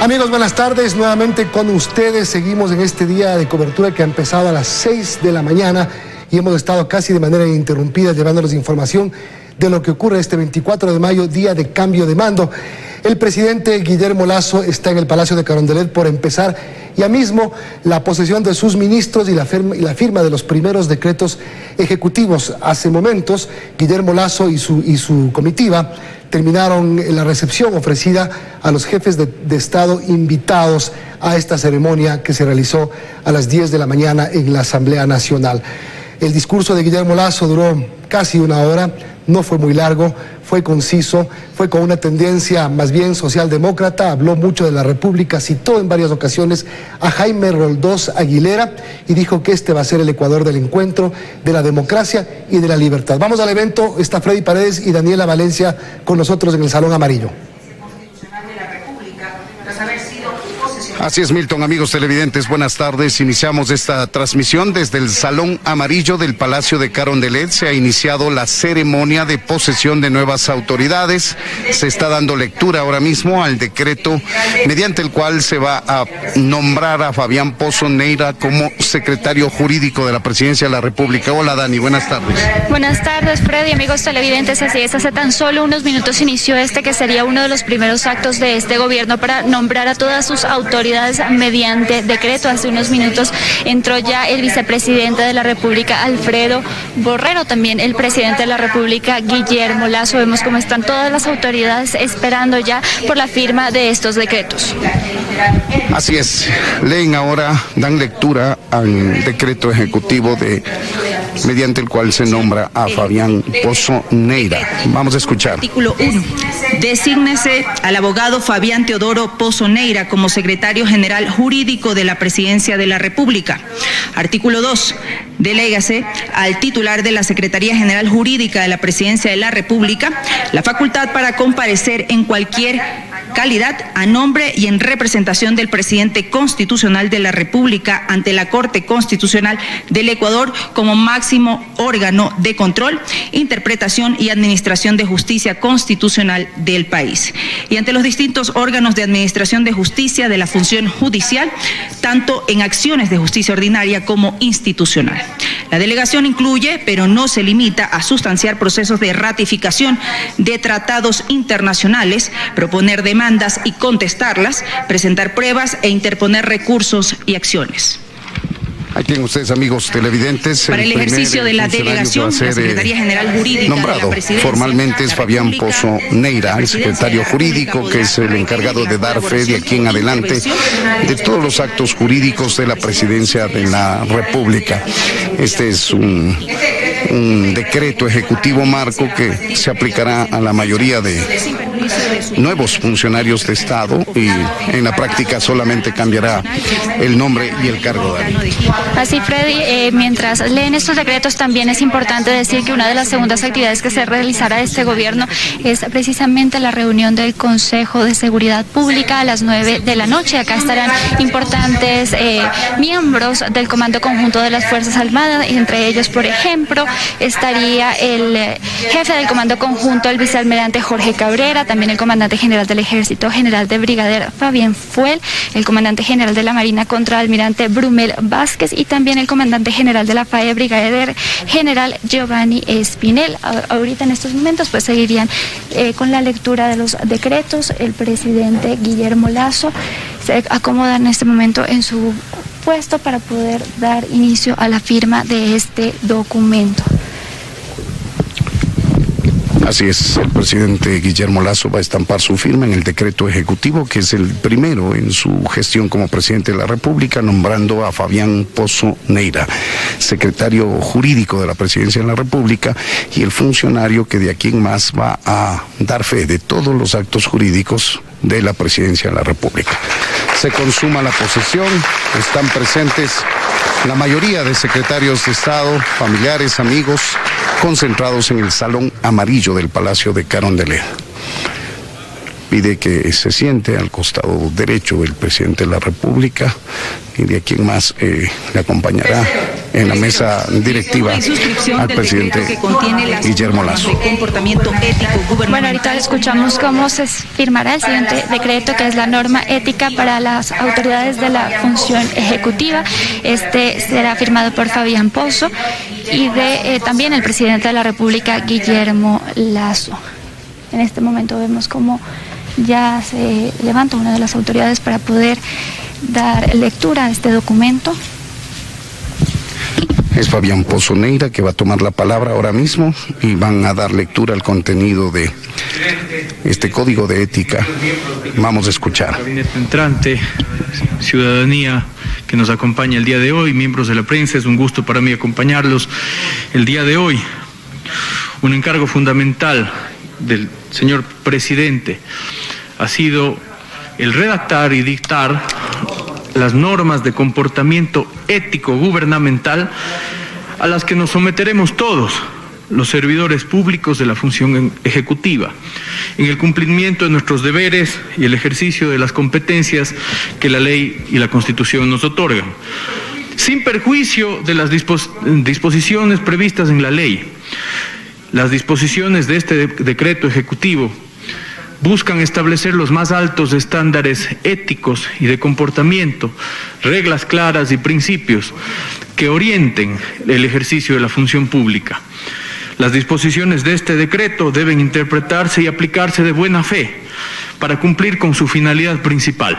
Amigos, buenas tardes. Nuevamente con ustedes. Seguimos en este día de cobertura que ha empezado a las 6 de la mañana y hemos estado casi de manera ininterrumpida llevándoles información de lo que ocurre este 24 de mayo, día de cambio de mando. El presidente Guillermo Lasso está en el Palacio de Carondelet por empezar ya mismo la posesión de sus ministros y la firma de los primeros decretos ejecutivos. Hace momentos, Guillermo Lasso y su comitiva terminaron la recepción ofrecida a los jefes de Estado invitados a esta ceremonia que se realizó a las 10 de la mañana en la Asamblea Nacional. El discurso de Guillermo Lasso duró casi una hora, no fue muy largo, fue conciso, fue con una tendencia más bien socialdemócrata, habló mucho de la República, citó en varias ocasiones a Jaime Roldós Aguilera y dijo que este va a ser el Ecuador del encuentro, de la democracia y de la libertad. Vamos al evento, está Freddy Paredes y Daniela Valencia con nosotros en el Salón Amarillo. Así es, Milton. Amigos televidentes, buenas tardes. Iniciamos esta transmisión desde el Salón Amarillo del Palacio de Carondelet. Se ha iniciado la ceremonia de posesión de nuevas autoridades. Se está dando lectura ahora mismo al decreto mediante el cual se va a nombrar a Fabián Pozo Neira como secretario jurídico de la Presidencia de la República. Hola, Dani, buenas tardes. Buenas tardes, Freddy, amigos televidentes. Así es, hace tan solo unos minutos inició que sería uno de los primeros actos de este gobierno para nombrar a todas sus autoridades mediante decreto. Hace unos minutos entró ya el vicepresidente de la República, Alfredo Borrero, también el presidente de la República, Guillermo Lasso. Vemos cómo están todas las autoridades esperando ya por la firma de estos decretos. Así es, leen ahora, dan lectura al decreto ejecutivo mediante el cual se nombra a Fabián Pozo Neira. Vamos a escuchar. Artículo 1. Desígnese al abogado Fabián Teodoro Pozo Neira como secretario general jurídico de la Presidencia de la República. Artículo 2. Delégase al titular de la Secretaría General Jurídica de la Presidencia de la República la facultad para comparecer en cualquier calidad a nombre y en representación del presidente constitucional de la República ante la Corte Constitucional del Ecuador como máximo órgano de control, interpretación y administración de justicia constitucional del país, y ante los distintos órganos de administración de justicia de la función judicial, tanto en acciones de justicia ordinaria como institucional. La delegación incluye, pero no se limita a sustanciar procesos de ratificación de tratados internacionales, proponer demandas y contestarlas, presentar pruebas e interponer recursos y acciones. Ahí tienen ustedes, amigos televidentes. Para el ejercicio de la delegación, la Secretaría General Jurídica nombrado de la Presidencia formalmente es Fabián Pozo Neira, el secretario jurídico, que es el encargado de dar fe de aquí en adelante de todos los actos jurídicos de la Presidencia de la República. Este es un decreto ejecutivo marco que se aplicará a la mayoría de nuevos funcionarios de Estado y en la práctica solamente cambiará el nombre y el cargo. Así, Freddy, mientras leen estos decretos, también es importante decir que una de las segundas actividades que se realizará este gobierno es precisamente la reunión del Consejo de Seguridad Pública a las 9 de la noche. Acá estarán importantes miembros del Comando Conjunto de las Fuerzas Armadas, entre ellos, por ejemplo, estaría el jefe del Comando Conjunto, el vicealmirante Jorge Cabrera, también el comandante general del Ejército, general de brigadier Fabián Fuel, el comandante general de la Marina, contraalmirante Brumel Vázquez, y también el comandante general de la FAE, brigadier general Giovanni Espinel. Ahorita en estos momentos pues seguirían con la lectura de los decretos. El presidente Guillermo Lasso se acomoda en este momento en su puesto para poder dar inicio a la firma de este documento. Así es, el presidente Guillermo Lasso va a estampar su firma en el decreto ejecutivo, que es el primero en su gestión como presidente de la República, nombrando a Fabián Pozo Neira, secretario jurídico de la Presidencia de la República y el funcionario que de aquí en más va a dar fe de todos los actos jurídicos de la Presidencia de la República. Se consuma la posesión, están presentes la mayoría de secretarios de Estado, familiares, amigos, concentrados en el Salón Amarillo del Palacio de Carondelet. Pide que se siente al costado derecho del presidente de la República y de aquí en más le acompañará en la mesa directiva al presidente Guillermo Lasso. Bueno, ahorita escuchamos cómo se firmará el siguiente decreto, que es la norma ética para las autoridades de la función ejecutiva. Este será firmado por Fabián Pozo y también el presidente de la República, Guillermo Lasso. En este momento vemos cómo ya se levanta una de las autoridades para poder dar lectura a este documento. Es Fabián Pozo Neira que va a tomar la palabra ahora mismo y van a dar lectura al contenido de este código de ética. Vamos a escuchar. Gabinete entrante, ciudadanía que nos acompaña el día de hoy, miembros de la prensa, es un gusto para mí acompañarlos el día de hoy. Un encargo fundamental del señor presidente ha sido el redactar y dictar las normas de comportamiento ético gubernamental a las que nos someteremos todos los servidores públicos de la función ejecutiva, en el cumplimiento de nuestros deberes y el ejercicio de las competencias que la ley y la Constitución nos otorgan, sin perjuicio de las disposiciones previstas en la ley. Las disposiciones de este decreto ejecutivo buscan establecer los más altos estándares éticos y de comportamiento, reglas claras y principios que orienten el ejercicio de la función pública. Las disposiciones de este decreto deben interpretarse y aplicarse de buena fe para cumplir con su finalidad principal: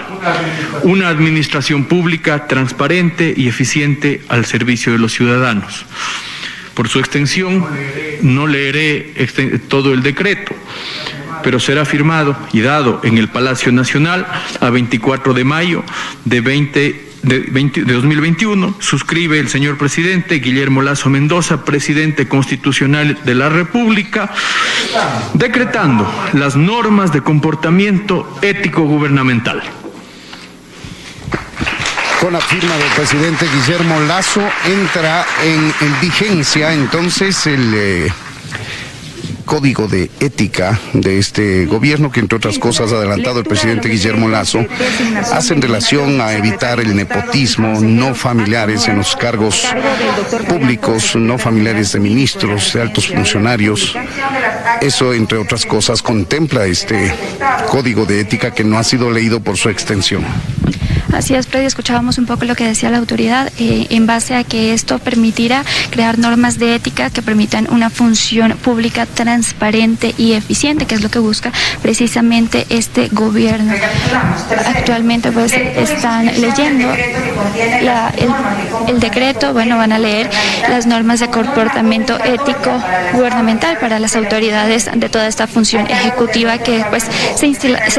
una administración pública transparente y eficiente al servicio de los ciudadanos. Por su extensión, no leeré todo el decreto, pero será firmado y dado en el Palacio Nacional a 24 de mayo de 2021. Suscribe el señor presidente Guillermo Lasso Mendoza, presidente constitucional de la República, decretando las normas de comportamiento ético gubernamental. Con la firma del presidente Guillermo Lasso entra en vigencia entonces el código de ética de este gobierno, que entre otras cosas ha adelantado el presidente Guillermo Lasso, hace en relación a evitar el nepotismo, no familiares en los cargos públicos, no familiares de ministros, de altos funcionarios. Eso, entre otras cosas, contempla este código de ética que no ha sido leído por su extensión. Así es, Freddy, escuchábamos un poco lo que decía la autoridad, en base a que esto permitirá crear normas de ética que permitan una función pública transparente y eficiente, que es lo que busca precisamente este gobierno. Actualmente pues están leyendo el decreto, bueno, van a leer las normas de comportamiento ético gubernamental para las autoridades de toda esta función ejecutiva que pues se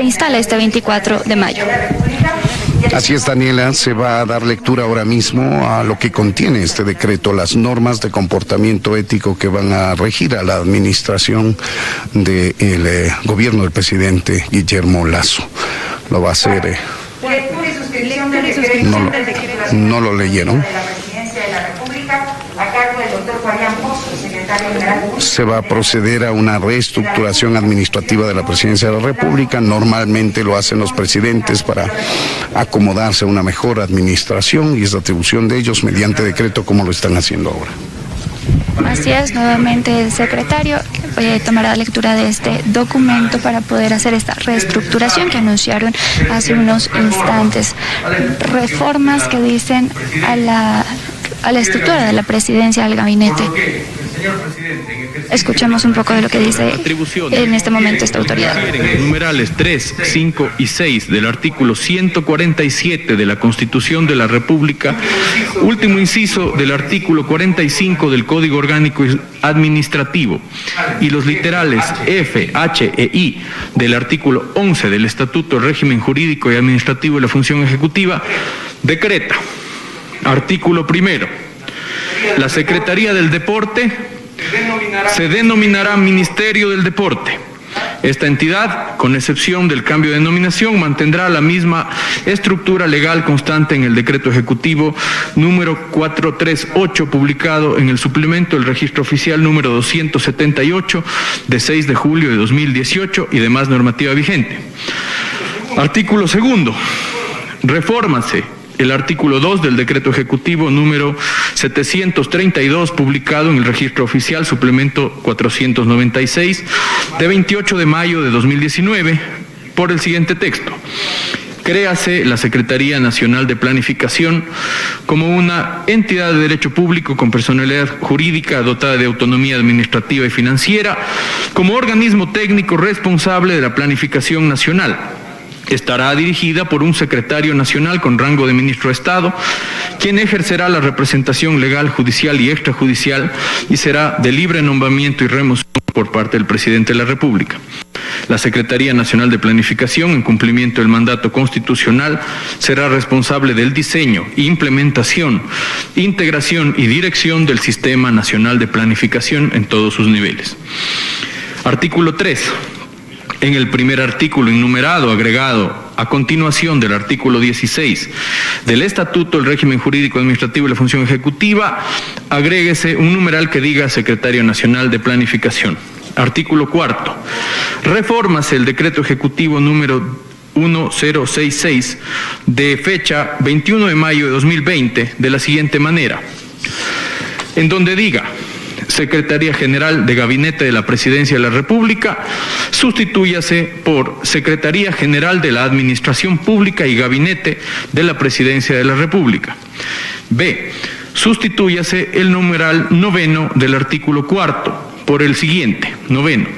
instala este 24 de mayo. Así es, Daniela, se va a dar lectura ahora mismo a lo que contiene este decreto, las normas de comportamiento ético que van a regir a la administración del gobierno del presidente Guillermo Lasso. Lo va a hacer. No lo leyeron. Se va a proceder a una reestructuración administrativa de la Presidencia de la República. Normalmente lo hacen los presidentes para acomodarse a una mejor administración y es la atribución de ellos mediante decreto, como lo están haciendo ahora. Así es, nuevamente el secretario tomará lectura de este documento para poder hacer esta reestructuración que anunciaron hace unos instantes. Reformas que dicen a la estructura de la presidencia del gabinete. Escuchemos un poco de lo que dice en este momento esta autoridad. Numerales 3, 5 y 6 del artículo 147 de la Constitución de la República, último inciso del artículo 45 del Código Orgánico Administrativo y los literales F, H e I del artículo 11 del Estatuto del Régimen Jurídico y Administrativo de la Función Ejecutiva, decreta: artículo primero, la Secretaría del Deporte se denominará Ministerio del Deporte. Esta entidad, con excepción del cambio de denominación, mantendrá la misma estructura legal constante en el decreto ejecutivo número 438, publicado en el suplemento del registro oficial número 278 de 6 de julio de 2018 y demás normativa vigente. Artículo segundo, refórmase el artículo 2 del decreto ejecutivo número 732, publicado en el Registro Oficial, suplemento 496, de 28 de mayo de 2019, por el siguiente texto. Créase la Secretaría Nacional de Planificación como una entidad de derecho público con personalidad jurídica dotada de autonomía administrativa y financiera, como organismo técnico responsable de la planificación nacional. Estará dirigida por un secretario nacional con rango de ministro de Estado, quien ejercerá la representación legal, judicial y extrajudicial y será de libre nombramiento y remoción por parte del presidente de la República. La Secretaría Nacional de Planificación, en cumplimiento del mandato constitucional, será responsable del diseño, implementación, integración y dirección del Sistema Nacional de Planificación en todos sus niveles. Artículo 3. En el primer artículo enumerado, agregado a continuación del artículo 16 del Estatuto del Régimen Jurídico Administrativo y la Función Ejecutiva, agréguese un numeral que diga Secretario Nacional de Planificación. Artículo 4. Refórmase el decreto ejecutivo número 1066 de fecha 21 de mayo de 2020 de la siguiente manera, en donde diga: Secretaría General de Gabinete de la Presidencia de la República, sustitúyase por Secretaría General de la Administración Pública y Gabinete de la Presidencia de la República. B. Sustitúyase el numeral 9 del artículo 4 por el siguiente: 9.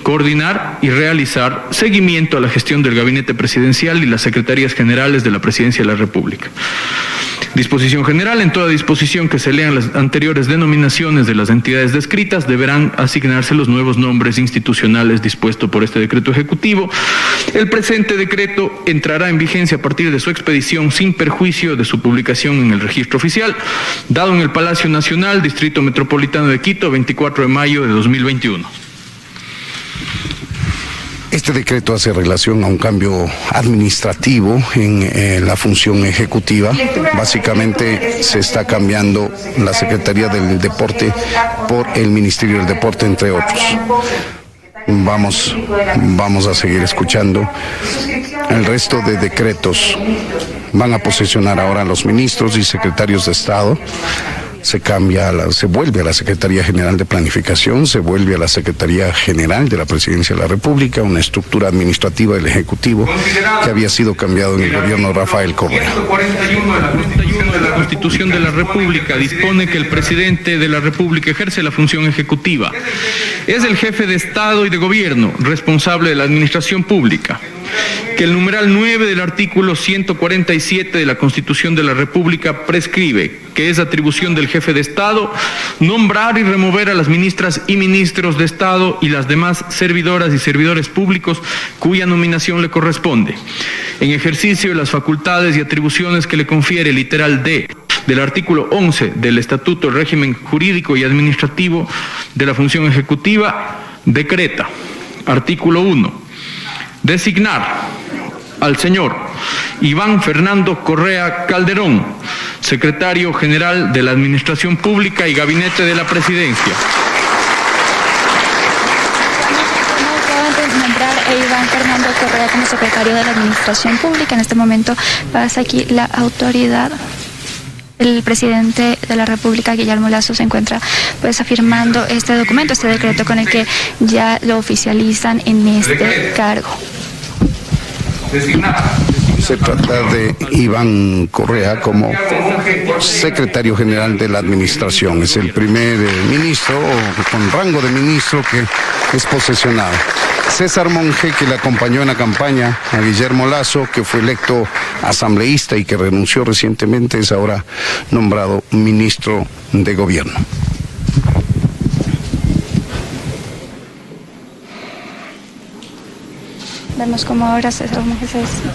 Coordinar y realizar seguimiento a la gestión del Gabinete Presidencial y las Secretarías Generales de la Presidencia de la República. Disposición general: en toda disposición que se lean las anteriores denominaciones de las entidades descritas, deberán asignarse los nuevos nombres institucionales dispuestos por este decreto ejecutivo. El presente decreto entrará en vigencia a partir de su expedición sin perjuicio de su publicación en el Registro Oficial, dado en el Palacio Nacional, Distrito Metropolitano de Quito, 24 de mayo de 2021. Este decreto hace relación a un cambio administrativo en la función ejecutiva. Básicamente se está cambiando la Secretaría del Deporte por el Ministerio del Deporte, entre otros. Vamos a seguir escuchando. El resto de decretos van a posesionar ahora los ministros y secretarios de Estado. Se vuelve a la Secretaría General de Planificación, se vuelve a la Secretaría General de la Presidencia de la República, una estructura administrativa del Ejecutivo que había sido cambiado en el gobierno de Rafael Correa. 141 de la Constitución de la República dispone que el presidente de la República ejerce la función ejecutiva. Es el jefe de Estado y de Gobierno, responsable de la administración pública. Que el numeral 9 del artículo 147 de la Constitución de la República prescribe que es atribución del jefe de Estado nombrar y remover a las ministras y ministros de Estado y las demás servidoras y servidores públicos cuya nominación le corresponde, en ejercicio de las facultades y atribuciones que le confiere el literal D del artículo 11 del Estatuto del Régimen Jurídico y Administrativo de la Función Ejecutiva. Decreta. Artículo 1. Designar al señor Iván Fernando Correa Calderón, secretario general de la Administración Pública y Gabinete de la Presidencia. Nombrar a Iván Fernando Correa como secretario de la Administración Pública. En este momento pasa aquí la autoridad. El presidente de la República, Guillermo Lasso, se encuentra afirmando este documento, este decreto con el que ya lo oficializan en este cargo. Se trata de Iván Correa como secretario general de la Administración. Es el primer ministro con rango de ministro que es posesionado. César Monge, que le acompañó en la campaña a Guillermo Lasso, que fue electo asambleísta y que renunció recientemente, es ahora nombrado ministro de Gobierno. Vemos cómo ahora César Monge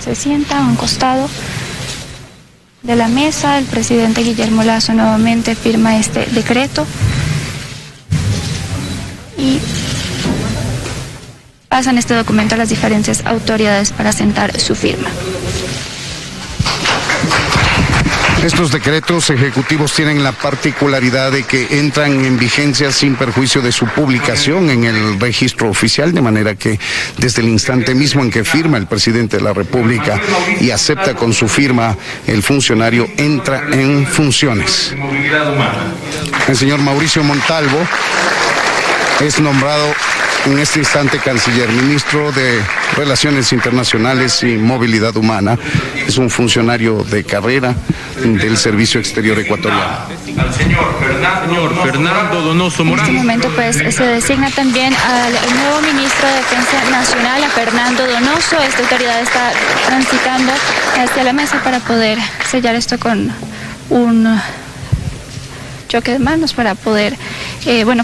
se sienta a un costado de la mesa. El presidente Guillermo Lasso nuevamente firma este decreto y pasan este documento a las diferentes autoridades para sentar su firma. Estos decretos ejecutivos tienen la particularidad de que entran en vigencia sin perjuicio de su publicación en el registro oficial, de manera que desde el instante mismo en que firma el presidente de la República y acepta con su firma, el funcionario entra en funciones. El señor Mauricio Montalvo es nombrado en este instante canciller, ministro de Relaciones Internacionales y Movilidad Humana. Es un funcionario de carrera del Servicio Exterior Ecuatoriano. Al señor Fernando Donoso Morán. En este momento pues se designa también al nuevo ministro de Defensa Nacional, a Fernando Donoso. Esta autoridad está transitando hacia la mesa para poder sellar esto con un choque de manos para poder,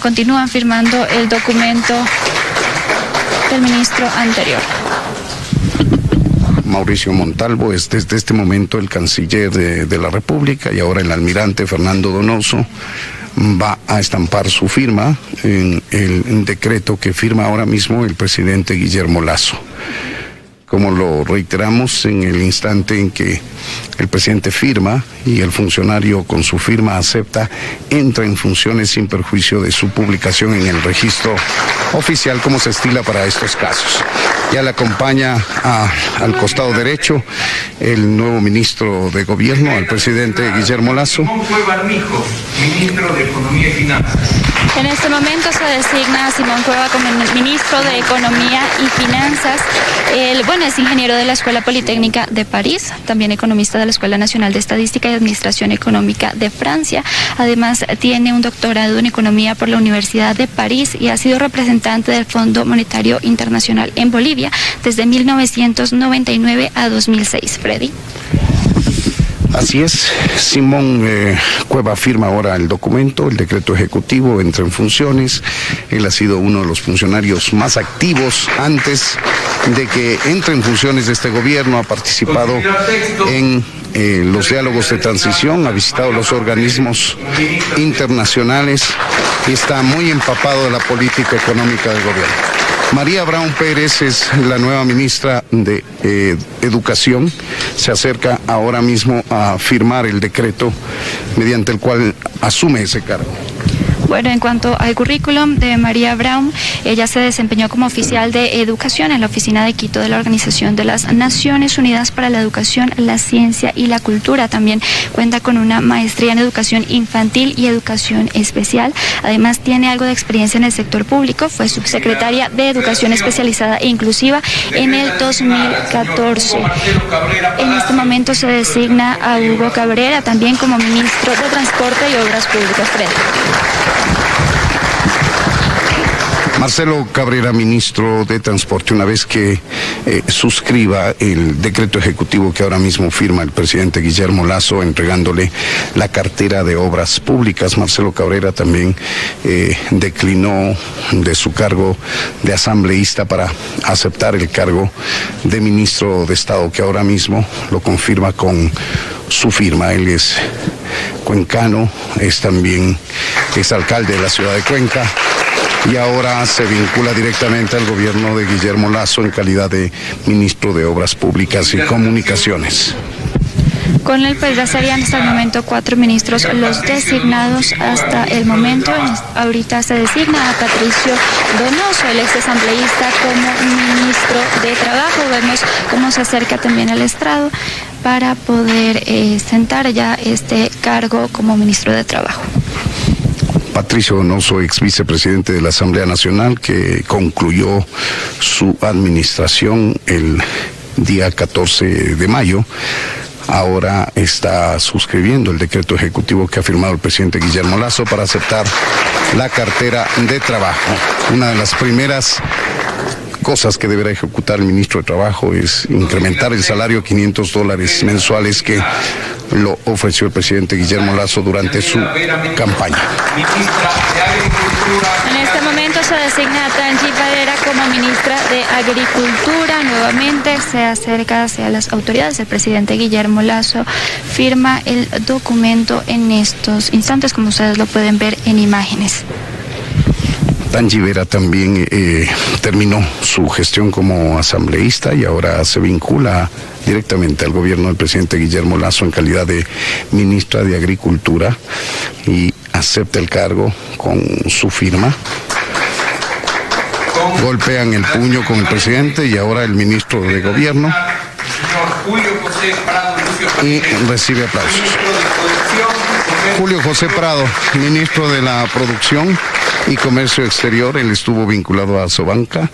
continúan firmando el documento del ministro anterior. Mauricio Montalvo es desde este momento el canciller de la República, y ahora el almirante Fernando Donoso va a estampar su firma en el decreto que firma ahora mismo el presidente Guillermo Lasso. Como lo reiteramos, en el instante en que el presidente firma y el funcionario con su firma acepta, entra en funciones sin perjuicio de su publicación en el registro oficial, como se estila para estos casos. Ya le acompaña al costado derecho el nuevo ministro de Gobierno, al presidente Guillermo Lasso. Ministro de Economía y Finanzas. En este momento se designa a Simón Cueva como ministro de Economía y Finanzas. Es ingeniero de la Escuela Politécnica de París, también economista de la Escuela Nacional de Estadística y Administración Económica de Francia. Además, tiene un doctorado en Economía por la Universidad de París y ha sido representante del Fondo Monetario Internacional en Bolivia desde 1999 a 2006. Freddy. Así es, Simón Cueva firma ahora el documento, el decreto ejecutivo entra en funciones. Él ha sido uno de los funcionarios más activos antes de que entre en funciones de este gobierno, ha participado en los diálogos de transición, ha visitado los organismos internacionales y está muy empapado de la política económica del gobierno. María Brown Pérez es la nueva ministra de Educación. Se acerca ahora mismo a firmar el decreto mediante el cual asume ese cargo. Bueno, en cuanto al currículum de María Brown, ella se desempeñó como oficial de educación en la oficina de Quito de la Organización de las Naciones Unidas para la Educación, la Ciencia y la Cultura. También cuenta con una maestría en educación infantil y educación especial. Además, tiene algo de experiencia en el sector público. Fue subsecretaria de Educación Especializada e Inclusiva en el 2014. En este momento se designa a Hugo Cabrera también como ministro de Transporte y Obras Públicas. Marcelo Cabrera, ministro de Transporte, una vez que suscriba el decreto ejecutivo que ahora mismo firma el presidente Guillermo Lasso, entregándole la cartera de Obras Públicas, Marcelo Cabrera también declinó de su cargo de asambleísta para aceptar el cargo de ministro de Estado, que ahora mismo lo confirma con su firma. Él es cuencano, es también exalcalde de la ciudad de Cuenca, y ahora se vincula directamente al gobierno de Guillermo Lasso en calidad de ministro de Obras Públicas y Comunicaciones. Con él pues ya serían hasta el momento 4 ministros los designados hasta el momento. Ahorita se designa a Patricio Donoso, el ex asambleísta, como ministro de Trabajo. Vemos cómo se acerca también al estrado para poder sentar ya este cargo como ministro de Trabajo. Patricio Donoso, ex vicepresidente de la Asamblea Nacional, que concluyó su administración el día 14 de mayo, ahora está suscribiendo el decreto ejecutivo que ha firmado el presidente Guillermo Lasso para aceptar la cartera de trabajo. Una de las primeras cosas que deberá ejecutar el ministro de Trabajo es incrementar el salario a $500 mensuales que lo ofreció el presidente Guillermo Lasso durante su campaña. En este momento se designa a Tangi Varela como ministra de Agricultura. Nuevamente se acerca hacia las autoridades. El presidente Guillermo Lasso firma el documento en estos instantes, como ustedes lo pueden ver en imágenes. Tangi Vera también terminó su gestión como asambleísta y ahora se vincula directamente al gobierno del presidente Guillermo Lasso en calidad de ministra de Agricultura y acepta el cargo con su firma. Golpean el puño con el presidente y ahora el ministro de Gobierno y recibe aplausos. Julio José Prado, ministro de la Producción y Comercio Exterior, él estuvo vinculado a Sobanca,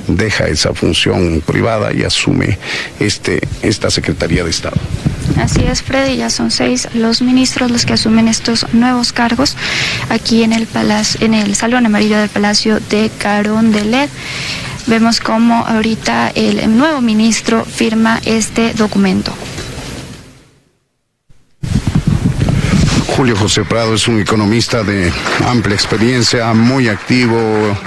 deja esa función privada y asume esta Secretaría de Estado. Así es, Freddy, ya son 6 los ministros los que asumen estos nuevos cargos aquí en el Salón Amarillo del Palacio de Carondelet. Vemos cómo ahorita el nuevo ministro firma este documento. Julio José Prado es un economista de amplia experiencia, muy activo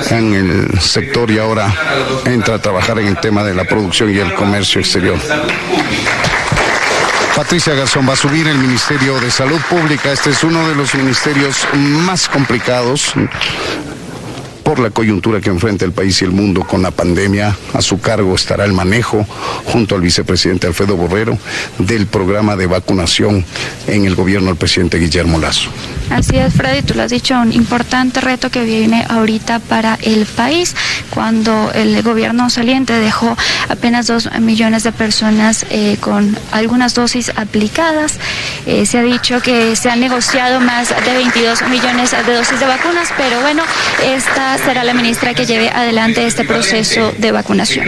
en el sector y ahora entra a trabajar en el tema de la producción y el comercio exterior. Patricia Garzón va a subir el Ministerio de Salud Pública. Este es uno de los ministerios más complicados por la coyuntura que enfrenta el país y el mundo con la pandemia. A su cargo estará el manejo, junto al vicepresidente Alfredo Borrero, del programa de vacunación en el gobierno del presidente Guillermo Lasso. Así es, Freddy, tú lo has dicho, un importante reto que viene ahorita para el país, cuando el gobierno saliente dejó apenas 2 millones de personas con algunas dosis aplicadas. Se ha dicho que se han negociado más de 22 millones de dosis de vacunas, pero bueno, esta será la ministra que lleve adelante este proceso de vacunación.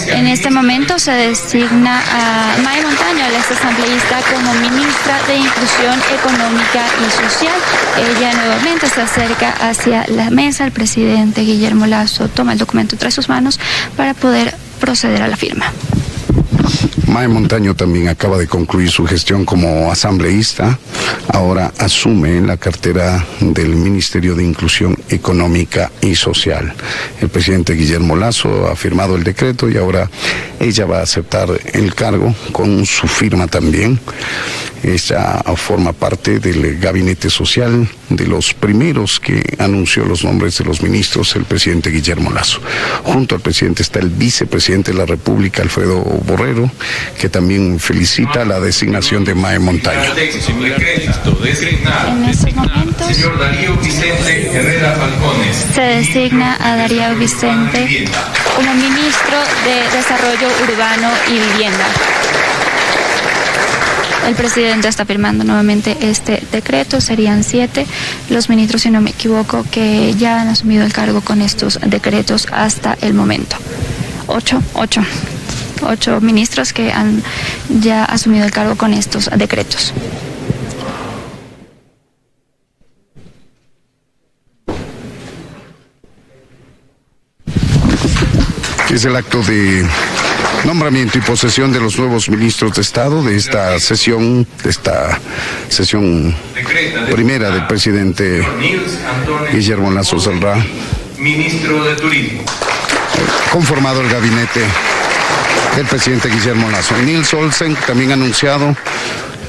En este momento se designa a Mae Montaño, la exasambleísta, como ministra de Inclusión Económica y Social. Ella nuevamente se acerca hacia la mesa. El presidente Guillermo Lasso toma el documento entre sus manos para poder proceder a la firma. Mae Montaño también acaba de concluir su gestión como asambleísta. Ahora asume la cartera del Ministerio de Inclusión Económica y Social. El presidente Guillermo Lasso ha firmado el decreto y ahora ella va a aceptar el cargo con su firma también. Ella forma parte del gabinete social, de los primeros que anunció los nombres de los ministros, el presidente Guillermo Lasso. Junto al presidente está el vicepresidente de la República, Alfredo Borrero, que también felicita la designación de Mae Montaño. En estos momentos se designa a Darío Vicente como ministro de Desarrollo Urbano y Vivienda. El presidente está firmando nuevamente este decreto. Serían 7 los ministros, si no me equivoco, que ya han asumido el cargo con estos decretos hasta el momento. 8 ministros que han ya asumido el cargo con estos decretos. Es el acto de nombramiento y posesión de los nuevos ministros de Estado de esta sesión primera del presidente Guillermo Lasso Saldrá. Ministro de Turismo. Conformado el gabinete del presidente Guillermo Lasso. Nils Olsen, también anunciado,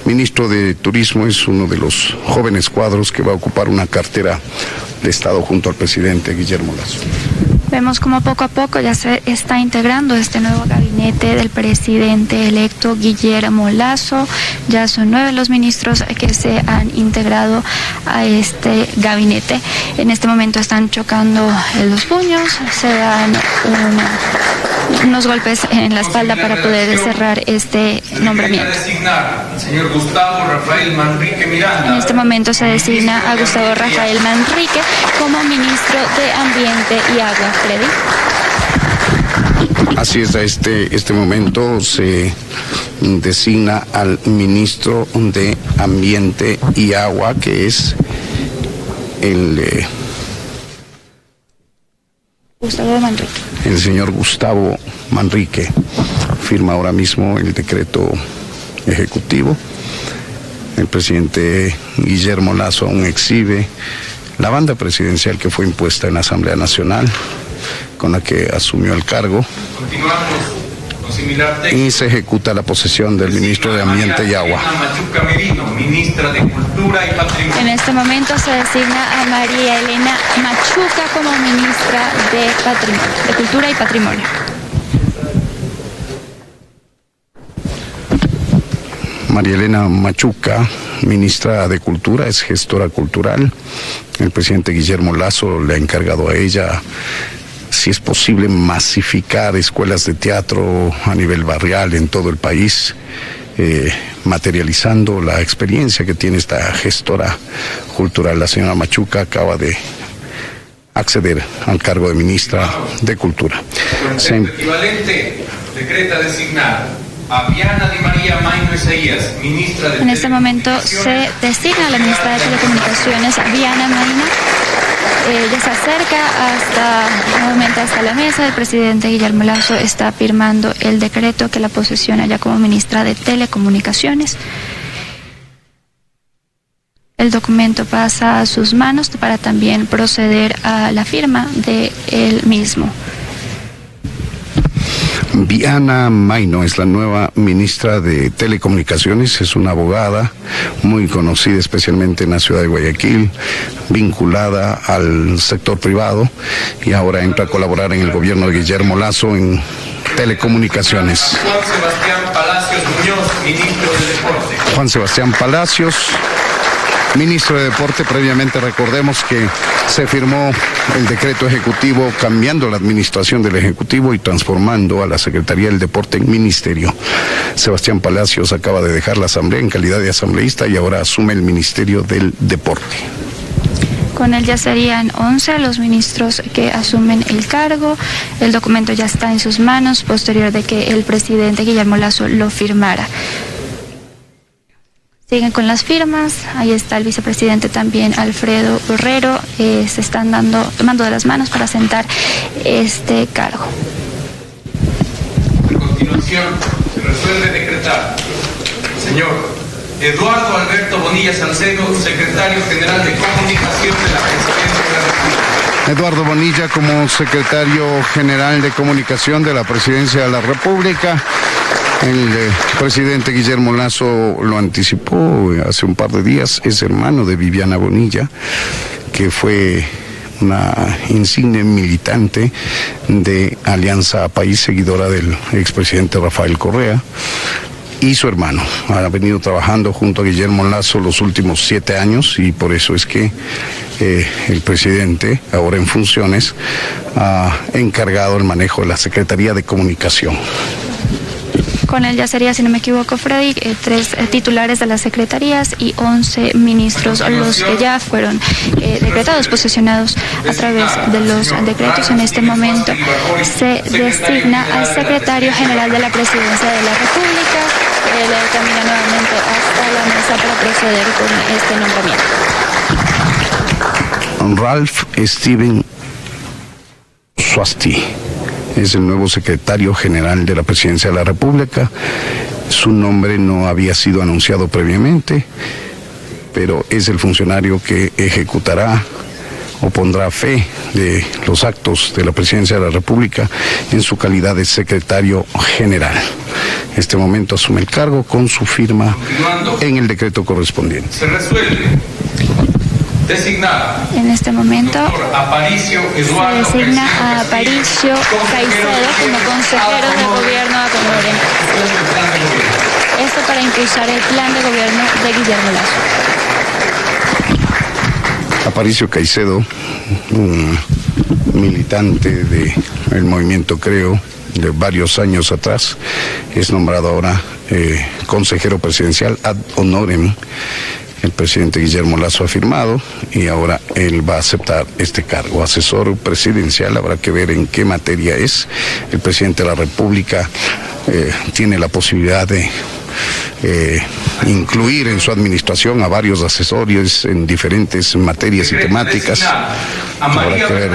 ministro de Turismo, es uno de los jóvenes cuadros que va a ocupar una cartera de Estado junto al presidente Guillermo Lasso. Vemos como poco a poco ya se está integrando este nuevo gabinete del presidente electo Guillermo Lasso. Ya son 9 los ministros que se han integrado a este gabinete. En este momento están chocando los puños, se dan unos golpes en la espalda para poder cerrar este nombramiento. En este momento se designa a Gustavo Rafael Manrique como ministro de Ambiente y Agua. Freddy. Así es, a este momento se designa al ministro de Ambiente y Agua, que es Gustavo Manrique. El señor Gustavo Manrique firma ahora mismo el decreto ejecutivo. El presidente Guillermo Lasso aún exhibe la banda presidencial que fue impuesta en la Asamblea Nacional, con la que asumió el cargo. y se ejecuta la posesión del ministro de Ambiente y Agua. En este momento se designa a María Elena Machuca como ministra de Cultura y Patrimonio. María Elena Machuca, ministra de Cultura, es gestora cultural. El presidente Guillermo Lasso le ha encargado a ella, si es posible, masificar escuelas de teatro a nivel barrial en todo el país, materializando la experiencia que tiene esta gestora cultural. La señora Machuca acaba de acceder al cargo de ministra de Cultura. El equivalente decreta designar a Viana Di María Maino Isaías, ministra de En este momento se designa a la ministra de Telecomunicaciones, Viana Maino. Ella se acerca nuevamente hasta la mesa. El presidente Guillermo Lasso está firmando el decreto que la posesiona ya como ministra de Telecomunicaciones. El documento pasa a sus manos para también proceder a la firma de él mismo. Viana Maino es la nueva ministra de Telecomunicaciones, es una abogada muy conocida especialmente en la ciudad de Guayaquil, vinculada al sector privado y ahora entra a colaborar en el gobierno de Guillermo Lasso en telecomunicaciones. Juan Sebastián Palacios Muñoz, ministro de Deporte. Juan Sebastián Palacios, ministro de Deporte. Previamente recordemos que se firmó el decreto ejecutivo cambiando la administración del Ejecutivo y transformando a la Secretaría del Deporte en ministerio. Sebastián Palacios acaba de dejar la Asamblea en calidad de asambleísta y ahora asume el Ministerio del Deporte. Con él ya serían 11 los ministros que asumen el cargo. El documento ya está en sus manos, posterior de que el presidente Guillermo Lasso lo firmara. Siguen con las firmas, ahí está el vicepresidente también, Alfredo Borrero, se están tomando de las manos para sentar este cargo. A continuación, se resuelve decretar, señor Eduardo Alberto Bonilla Salcedo, secretario general de Comunicación de la Presidencia de la República. Eduardo Bonilla como secretario general de Comunicación de la Presidencia de la República. El presidente Guillermo Lasso lo anticipó hace un par de días, es hermano de Viviana Bonilla, que fue una insigne militante de Alianza País, seguidora del expresidente Rafael Correa, y su hermano. Ha venido trabajando junto a Guillermo Lasso los últimos 7 años y por eso es que el presidente, ahora en funciones, ha encargado el manejo de la Secretaría de Comunicación. Con él ya sería, si no me equivoco, Freddy, 3 titulares de las secretarías y 11 ministros, los que ya fueron decretados, posesionados a través de los decretos. En este momento se designa al secretario general de la Presidencia de la República. Él camina nuevamente hasta la mesa para proceder con este nombramiento. Ralph Steven Swasti es el nuevo secretario general de la Presidencia de la República. Su nombre no había sido anunciado previamente, pero es el funcionario que ejecutará o pondrá fe de los actos de la Presidencia de la República en su calidad de secretario general. En este momento asume el cargo con su firma en el decreto correspondiente. Se resuelve designar en este momento se designa a Aparicio Caicedo como consejero de gobierno a Condorén. Esto para impulsar el plan de gobierno de Guillermo Lasso. Aparicio Caicedo, un militante del movimiento Creo de varios años atrás, es nombrado ahora consejero presidencial ad honorem. El presidente Guillermo Lasso ha firmado y ahora él va a aceptar este cargo. Asesor presidencial, habrá que ver en qué materia es. El presidente de la República tiene la posibilidad de incluir en su administración a varios asesores en diferentes materias y temáticas. Habrá que ver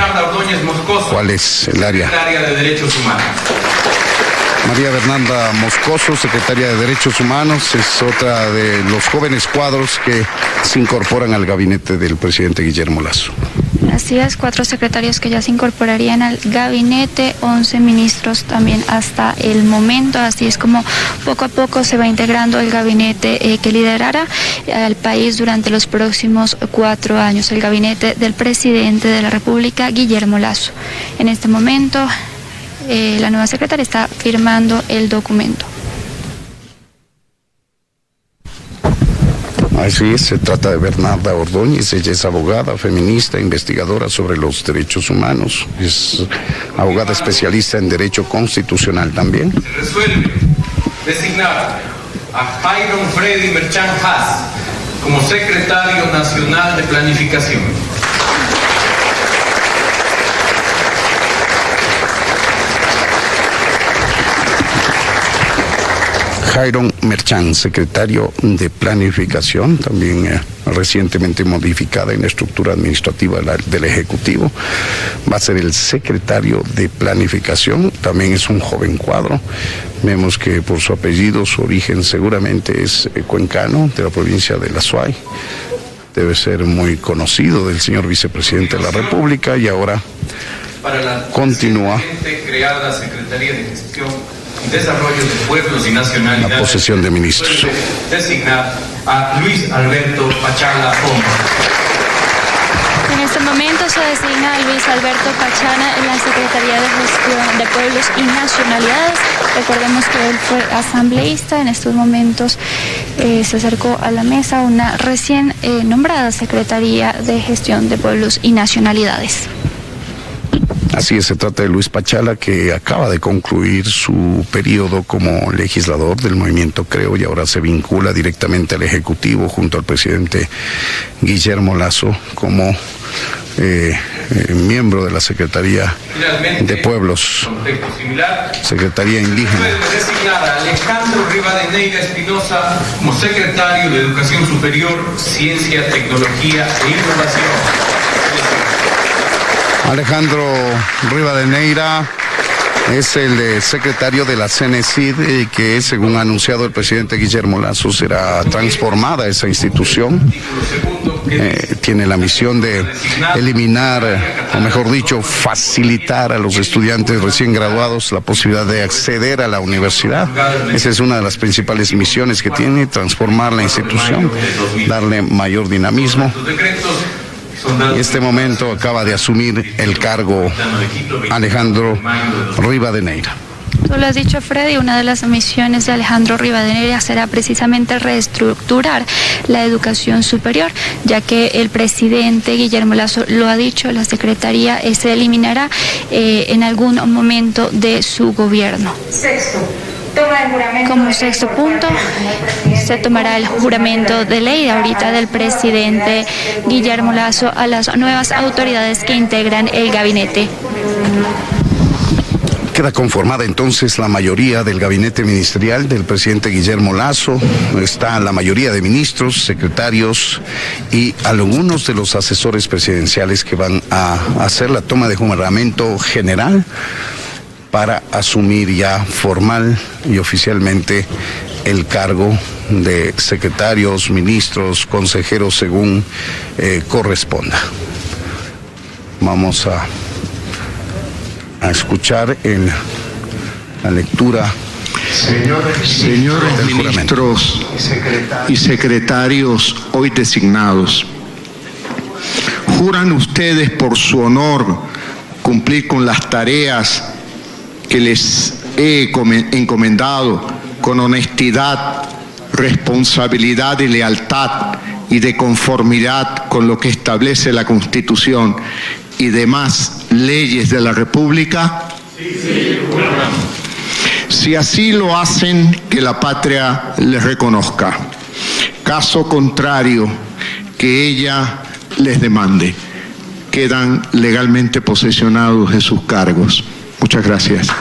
cuál es el área. de Derechos Humanos. María Bernarda Moscoso, secretaria de Derechos Humanos, es otra de los jóvenes cuadros que se incorporan al gabinete del presidente Guillermo Lasso. Así es, 4 secretarios que ya se incorporarían al gabinete, 11 ministros también hasta el momento. Así es como poco a poco se va integrando el gabinete que liderará al país durante los próximos 4 años, el gabinete del presidente de la República, Guillermo Lasso. En este momento, la nueva secretaria está firmando el documento. Así es, se trata de Bernarda Ordóñez, ella es abogada, feminista, investigadora sobre los derechos humanos, es abogada especialista en derecho constitucional también. Se resuelve designar a Jairon Freddy Merchan Haas como secretario nacional de planificación. Jairon Merchan, secretario de Planificación, también recientemente modificada en la estructura administrativa del Ejecutivo. Va a ser el secretario de Planificación, también es un joven cuadro. Vemos que por su apellido, su origen seguramente es cuencano, de la provincia de La Suay. Debe ser muy conocido del señor vicepresidente de la República y ahora continúa crear la Secretaría de Gestión y Desarrollo de Pueblos y Nacionalidades. la posesión de ministros. Designar a Luis Alberto Pachala Pombo. En este momento se designa a Luis Alberto Pachana en la Secretaría de Gestión de Pueblos y Nacionalidades. Recordemos que él fue asambleísta, en estos momentos se acercó a la mesa una recién nombrada Secretaría de Gestión de Pueblos y Nacionalidades. Así es, se trata de Luis Pachala, que acaba de concluir su periodo como legislador del movimiento Creo y ahora se vincula directamente al Ejecutivo junto al presidente Guillermo Lasso como miembro de la Secretaría de Pueblos, Secretaría Indígena. Designar a Alejandro Rivadeneira Espinosa como secretario de Educación Superior, Ciencia, Tecnología e Innovación. Alejandro Rivadeneira es el secretario de la CENESID, que según ha anunciado el presidente Guillermo Lasso será transformada esa institución. Tiene la misión de eliminar, o mejor dicho, facilitar a los estudiantes recién graduados la posibilidad de acceder a la universidad. Esa es una de las principales misiones que tiene, transformar la institución, darle mayor dinamismo. En este momento acaba de asumir el cargo Alejandro Rivadeneira. Tú lo has dicho, Freddy, una de las misiones de Alejandro Rivadeneira será precisamente reestructurar la educación superior, ya que el presidente Guillermo Lasso lo ha dicho, la Secretaría se eliminará en algún momento de su gobierno. Como sexto punto, se tomará el juramento de ley ahorita del presidente Guillermo Lasso a las nuevas autoridades que integran el gabinete. Queda conformada entonces la mayoría del gabinete ministerial del presidente Guillermo Lasso. Está la mayoría de ministros, secretarios y algunos de los asesores presidenciales que van a hacer la toma de juramento general para asumir ya formal y oficialmente el cargo de secretarios, ministros, consejeros según corresponda. Vamos a escuchar la lectura. Señores ministros y secretarios hoy designados, ¿juran ustedes por su honor cumplir con las tareas que les he encomendado con honestidad, responsabilidad y lealtad y de conformidad con lo que establece la Constitución y demás leyes de la República? Sí. Si así lo hacen, que la patria les reconozca. Caso contrario, que ella les demande. Quedan legalmente posesionados de sus cargos. Muchas gracias. Esta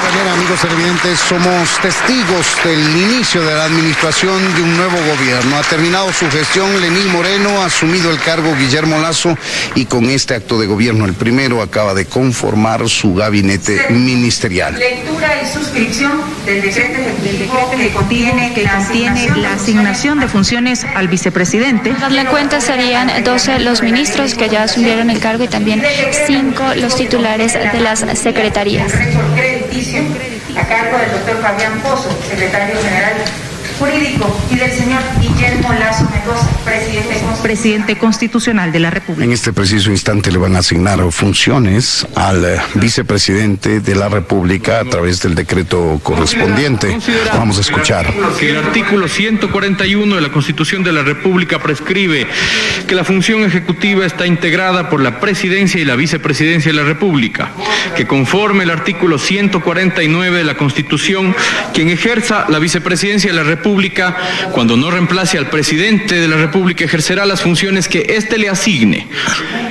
mañana, amigos televidentes, somos testigos del inicio de la administración de un nuevo gobierno. Ha terminado su gestión Lenín Moreno, ha asumido el cargo Guillermo Lasso y con este acto de gobierno, el primero, acaba de conformar su gabinete ministerial. Lectura y suscripción del decreto que contiene la asignación de funciones al vicepresidente. Darle cuenta serían 12 los ministros que ya asumieron el cargo y también 5 los titulares de las secretarías. Crediticio a cargo del doctor Fabián Pozo, secretario general jurídico, y del señor Guillermo Lasso Mendoza, presidente constitucional de la República. En este preciso instante le van a asignar funciones al vicepresidente de la República a través del decreto correspondiente. Vamos a escuchar. Que el artículo 141 de la Constitución de la República prescribe que la función ejecutiva está integrada por la presidencia y la vicepresidencia de la República, que conforme el artículo 149 de la Constitución, quien ejerza la vicepresidencia de la República, cuando no reemplace al presidente de la República, ejercerá las funciones que éste le asigne,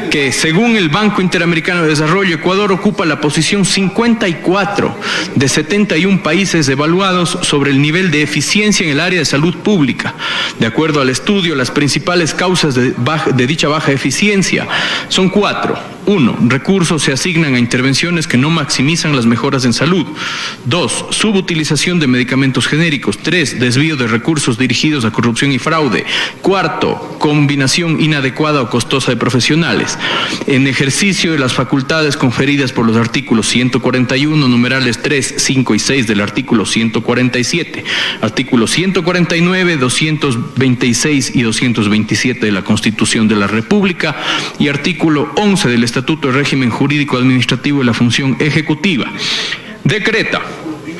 que según el Banco Interamericano de Desarrollo, Ecuador ocupa la posición 54 de 71 países evaluados sobre el nivel de eficiencia en el área de salud pública. De acuerdo al estudio, las principales causas de dicha baja eficiencia son 4. 1. Recursos se asignan a intervenciones que no maximizan las mejoras en salud. 2. Subutilización de medicamentos genéricos. 3. Desvío de recursos dirigidos a corrupción y fraude. 4. Combinación inadecuada o costosa de profesionales. En ejercicio de las facultades conferidas por los artículos 141, numerales 3, 5 y 6 del artículo 147, artículos 149, 226 y 227 de la Constitución de la República y artículo 11 del Estatuto de Régimen Jurídico Administrativo de la Función Ejecutiva. Decreta.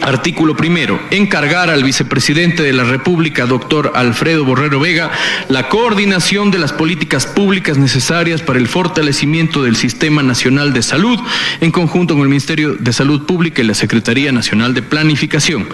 Artículo primero, encargar al vicepresidente de la República, doctor Alfredo Borrero Vega, la coordinación de las políticas públicas necesarias para el fortalecimiento del Sistema Nacional de Salud, en conjunto con el Ministerio de Salud Pública y la Secretaría Nacional de Planificación.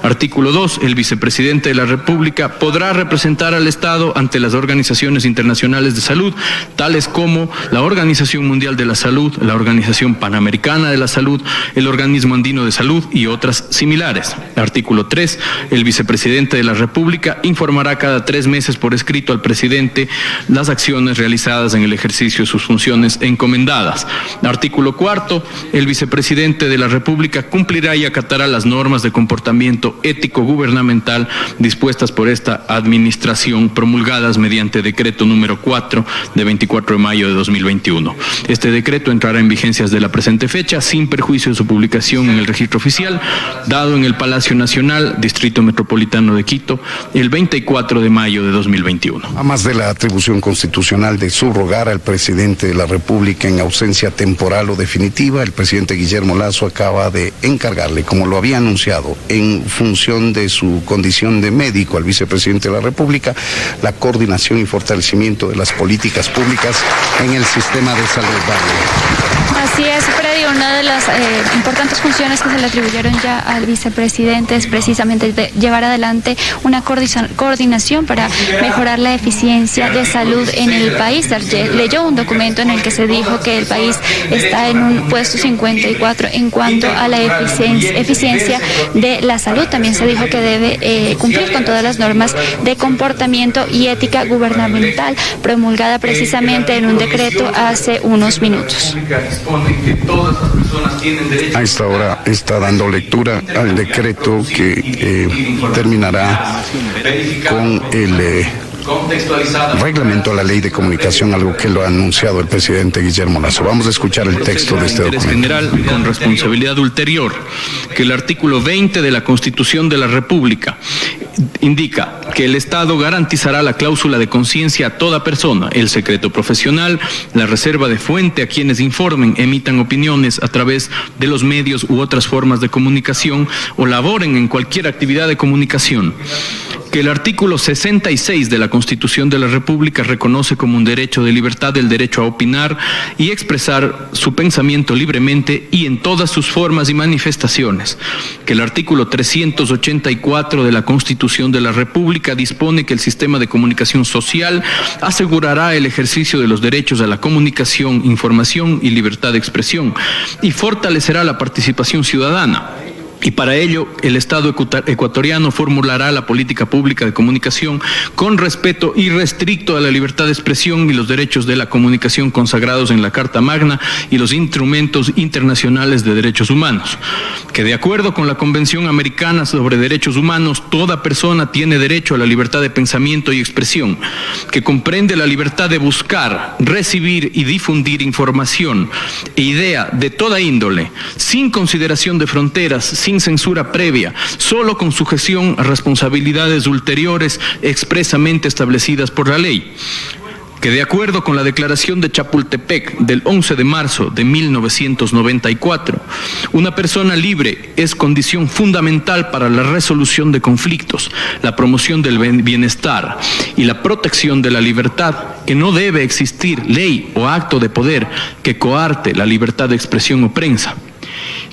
Artículo 2, el vicepresidente de la República podrá representar al Estado ante las organizaciones internacionales de salud, tales como la Organización Mundial de la Salud, la Organización Panamericana de la Salud, el Organismo Andino de Salud y otras similares. Artículo 3. El vicepresidente de la República informará cada 3 meses por escrito al presidente las acciones realizadas en el ejercicio de sus funciones encomendadas. Artículo 4. El vicepresidente de la República cumplirá y acatará las normas de comportamiento ético gubernamental dispuestas por esta administración, promulgadas mediante decreto número 4 de 24 de mayo de 2021. Este decreto entrará en vigencia desde la presente fecha, sin perjuicio de su publicación en el registro oficial, dado en el Palacio Nacional, Distrito Metropolitano de Quito, el 24 de mayo de 2021. A más de la atribución constitucional de subrogar al presidente de la República en ausencia temporal o definitiva, el presidente Guillermo Lasso acaba de encargarle, como lo había anunciado, en función de su condición de médico al vicepresidente de la República, la coordinación y fortalecimiento de las políticas públicas en el sistema de salud. Así es, Freddy, una de las importantes funciones que se le atribuyeron ya al vicepresidente es precisamente llevar adelante una coordinación para mejorar la eficiencia de salud en el país. Leyó un documento en el que se dijo que el país está en un puesto 54 en cuanto a la eficiencia de la salud. También se dijo que debe cumplir con todas las normas de comportamiento y ética gubernamental, promulgada precisamente en un decreto hace unos minutos. A esta hora está dando lectura al decreto que terminará con el reglamento a la ley de comunicación, algo que lo ha anunciado el presidente Guillermo Lasso. Vamos a escuchar el texto de este documento. General con responsabilidad ulterior, que el artículo 20 de la Constitución de la República indica que el Estado garantizará la cláusula de conciencia a toda persona, el secreto profesional, la reserva de fuente a quienes informen, emitan opiniones a través de los medios u otras formas de comunicación o laboren en cualquier actividad de comunicación. Que el artículo 66 de la Constitución de la República reconoce como un derecho de libertad el derecho a opinar y expresar su pensamiento libremente y en todas sus formas y manifestaciones. Que el artículo 384 de la Constitución de la República dispone que el sistema de comunicación social asegurará el ejercicio de los derechos a la comunicación, información y libertad de expresión y fortalecerá la participación ciudadana. Y para ello, el Estado ecuatoriano formulará la política pública de comunicación con respeto irrestricto a la libertad de expresión y los derechos de la comunicación consagrados en la Carta Magna y los instrumentos internacionales de derechos humanos. Que de acuerdo con la Convención Americana sobre Derechos Humanos, toda persona tiene derecho a la libertad de pensamiento y expresión, que comprende la libertad de buscar, recibir y difundir información e idea de toda índole, sin consideración de fronteras, sin censura previa, solo con sujeción a responsabilidades ulteriores expresamente establecidas por la ley. Que de acuerdo con la Declaración de Chapultepec del 11 de marzo de 1994, una persona libre es condición fundamental para la resolución de conflictos, la promoción del bienestar y la protección de la libertad, que no debe existir ley o acto de poder que coarte la libertad de expresión o prensa.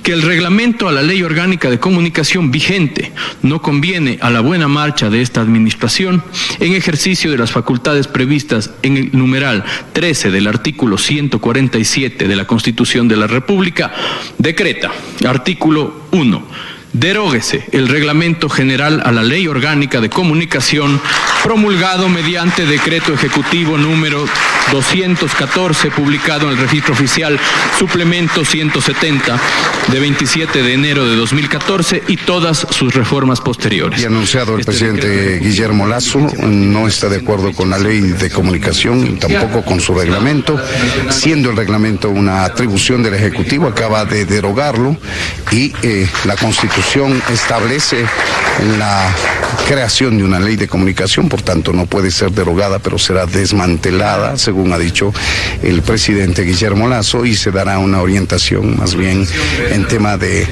Que el reglamento a la Ley Orgánica de Comunicación vigente no conviene a la buena marcha de esta administración en ejercicio de las facultades previstas en el numeral 13 del artículo 147 de la Constitución de la República, decreta, artículo 1, deróguese el Reglamento General a la Ley Orgánica de Comunicación promulgado mediante Decreto Ejecutivo número 214, publicado en el Registro Oficial Suplemento 170 de 27 de enero de 2014 y todas sus reformas posteriores. Y anunciado el presidente Guillermo Lasso no está de acuerdo con la Ley de Comunicación, tampoco con su reglamento, siendo el reglamento una atribución del Ejecutivo, acaba de derogarlo y la Constitución establece la creación de una ley de comunicación, por tanto no puede ser derogada, pero será desmantelada, según ha dicho el presidente Guillermo Lasso, y se dará una orientación más bien en tema de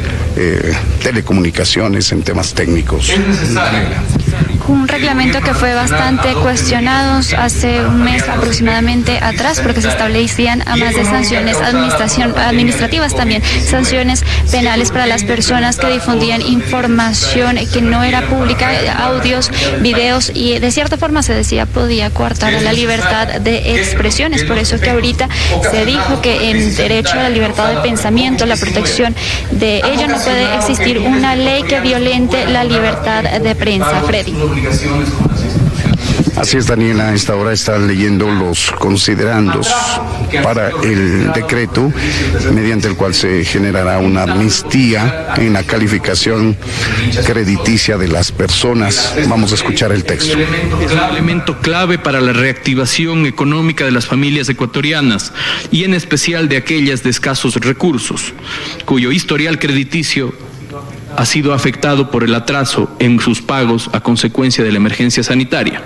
telecomunicaciones, en temas técnicos. Un reglamento que fue bastante cuestionado hace un mes aproximadamente atrás, porque se establecían además de sanciones administrativas también sanciones penales para las personas que difundían información que no era pública, audios, videos, y de cierta forma se decía podía coartar la libertad de expresión. Es por eso que ahorita se dijo que en derecho a la libertad de pensamiento, la protección de ello, no puede existir una ley que violente la libertad de prensa. Freddy. Así es, Daniela, a esta hora están leyendo los considerandos para el decreto mediante el cual se generará una amnistía en la calificación crediticia de las personas. Vamos a escuchar el texto. Es un elemento clave para la reactivación económica de las familias ecuatorianas y en especial de aquellas de escasos recursos, cuyo historial crediticio ha sido afectado por el atraso en sus pagos a consecuencia de la emergencia sanitaria.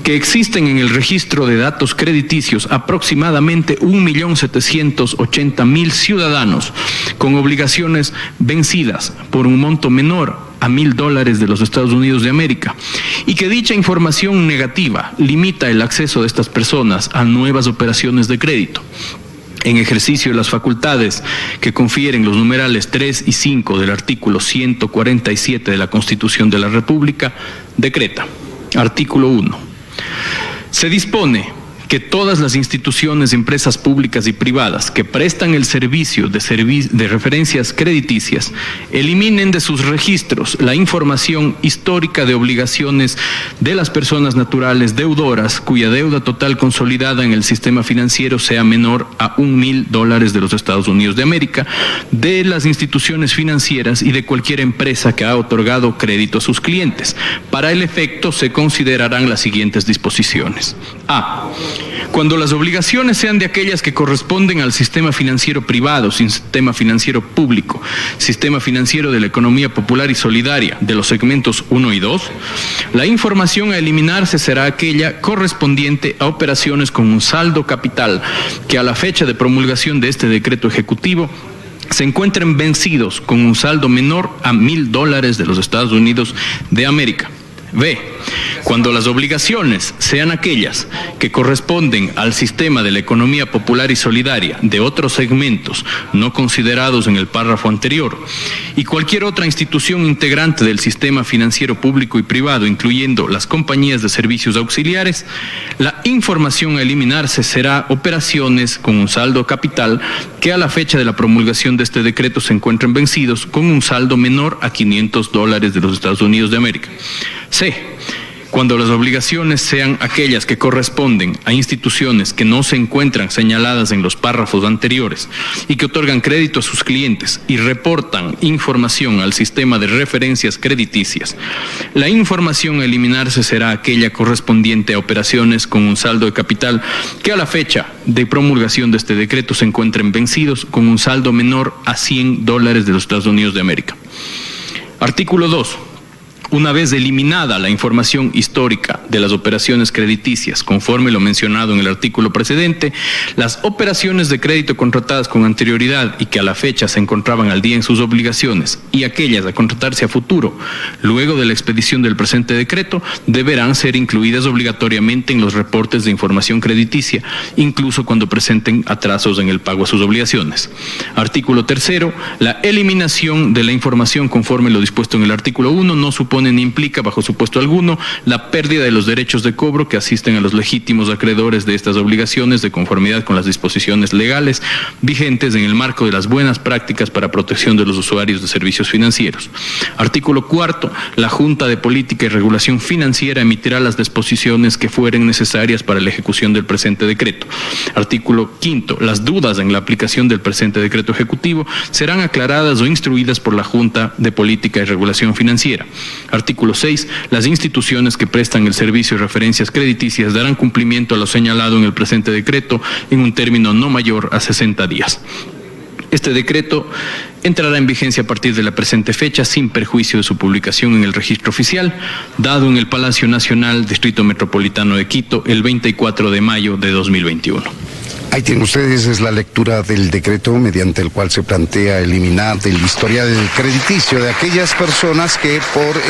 Que existen en el registro de datos crediticios aproximadamente 1.780.000 ciudadanos con obligaciones vencidas por un monto menor a $1.000 de los Estados Unidos de América, y que dicha información negativa limita el acceso de estas personas a nuevas operaciones de crédito. En ejercicio de las facultades que confieren los numerales 3 y 5 del artículo 147 de la Constitución de la República, decreta, artículo 1, se dispone que todas las instituciones, empresas públicas y privadas que prestan el servicio de referencias crediticias eliminen de sus registros la información histórica de obligaciones de las personas naturales deudoras cuya deuda total consolidada en el sistema financiero sea menor a $1.000 de los Estados Unidos de América, de las instituciones financieras y de cualquier empresa que ha otorgado crédito a sus clientes. Para el efecto se considerarán las siguientes disposiciones. A. Cuando las obligaciones sean de aquellas que corresponden al sistema financiero privado, sistema financiero público, sistema financiero de la economía popular y solidaria de los segmentos 1 y 2, la información a eliminarse será aquella correspondiente a operaciones con un saldo capital que a la fecha de promulgación de este decreto ejecutivo se encuentren vencidos con un saldo menor a $1.000 de los Estados Unidos de América. B. Cuando las obligaciones sean aquellas que corresponden al sistema de la economía popular y solidaria de otros segmentos no considerados en el párrafo anterior y cualquier otra institución integrante del sistema financiero público y privado, incluyendo las compañías de servicios auxiliares, la La información a eliminarse será operaciones con un saldo capital que a la fecha de la promulgación de este decreto se encuentren vencidos con un saldo menor a $500 de los Estados Unidos de América. C. Cuando las obligaciones sean aquellas que corresponden a instituciones que no se encuentran señaladas en los párrafos anteriores y que otorgan crédito a sus clientes y reportan información al sistema de referencias crediticias, la información a eliminarse será aquella correspondiente a operaciones con un saldo de capital que a la fecha de promulgación de este decreto se encuentren vencidos con un saldo menor a $100 de los Estados Unidos de América. Artículo 2. Una vez eliminada la información histórica de las operaciones crediticias, conforme lo mencionado en el artículo precedente, las operaciones de crédito contratadas con anterioridad y que a la fecha se encontraban al día en sus obligaciones y aquellas a contratarse a futuro, luego de la expedición del presente decreto, deberán ser incluidas obligatoriamente en los reportes de información crediticia, incluso cuando presenten atrasos en el pago a sus obligaciones. Artículo 3. La eliminación de la información conforme lo dispuesto en el artículo 1 no supone ni implica, bajo supuesto alguno, la pérdida de los derechos de cobro que asisten a los legítimos acreedores de estas obligaciones de conformidad con las disposiciones legales vigentes en el marco de las buenas prácticas para protección de los usuarios de servicios financieros. Artículo 4. La Junta de Política y Regulación Financiera emitirá las disposiciones que fueren necesarias para la ejecución del presente decreto. Artículo 5. Las dudas en la aplicación del presente decreto ejecutivo serán aclaradas o instruidas por la Junta de Política y Regulación Financiera. Artículo 6. Las instituciones que prestan el servicio de referencias crediticias darán cumplimiento a lo señalado en el presente decreto en un término no mayor a 60 días. Este decreto entrará en vigencia a partir de la presente fecha sin perjuicio de su publicación en el registro oficial, dado en el Palacio Nacional, Distrito Metropolitano de Quito, el 24 de mayo de 2021. Ahí tienen ustedes, es la lectura del decreto mediante el cual se plantea eliminar del historial crediticio de aquellas personas que por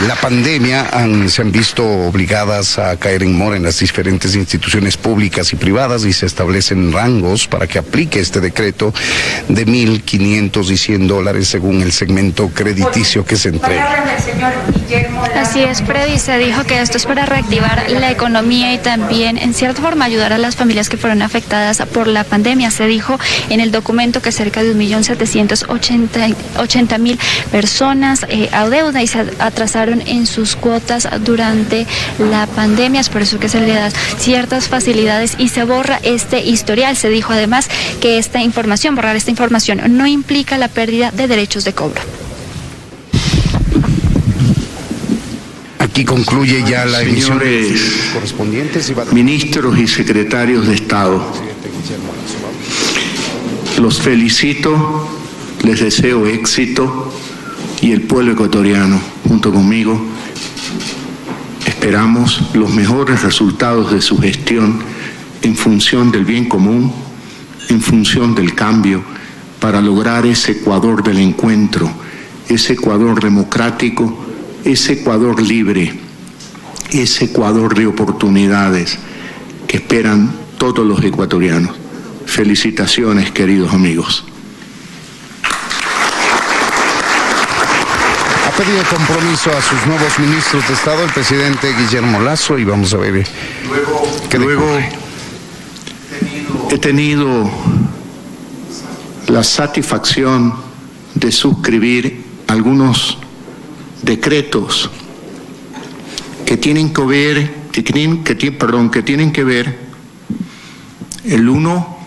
la pandemia se han visto obligadas a caer en mora en las diferentes instituciones públicas y privadas, y se establecen rangos para que aplique este decreto de $1,500 y $100 según el segmento crediticio que se entrega. Así es, Freddy, se dijo que esto es para reactivar la economía y también en cierta forma ayudar a las familias que fueron afectadas por la pandemia. Se dijo en el documento que cerca de 1.780.000 personas adeudan y se atrasaron en sus cuotas durante la pandemia. Es por eso que se le da ciertas facilidades y se borra este historial. Se dijo además que borrar esta información no implica la pérdida de derechos de cobro. Aquí concluye ya la emisión correspondientes. Ministros y secretarios de Estado, los felicito, les deseo éxito y el pueblo ecuatoriano, junto conmigo, esperamos los mejores resultados de su gestión en función del bien común, en función del cambio, para lograr ese Ecuador del encuentro, ese Ecuador democrático, ese Ecuador libre, ese Ecuador de oportunidades que esperan todos los ecuatorianos. Felicitaciones, queridos amigos. Ha pedido compromiso a sus nuevos ministros de Estado el presidente Guillermo Lasso, y vamos a ver Luego he tenido la satisfacción de suscribir algunos decretos que tienen que ver, el uno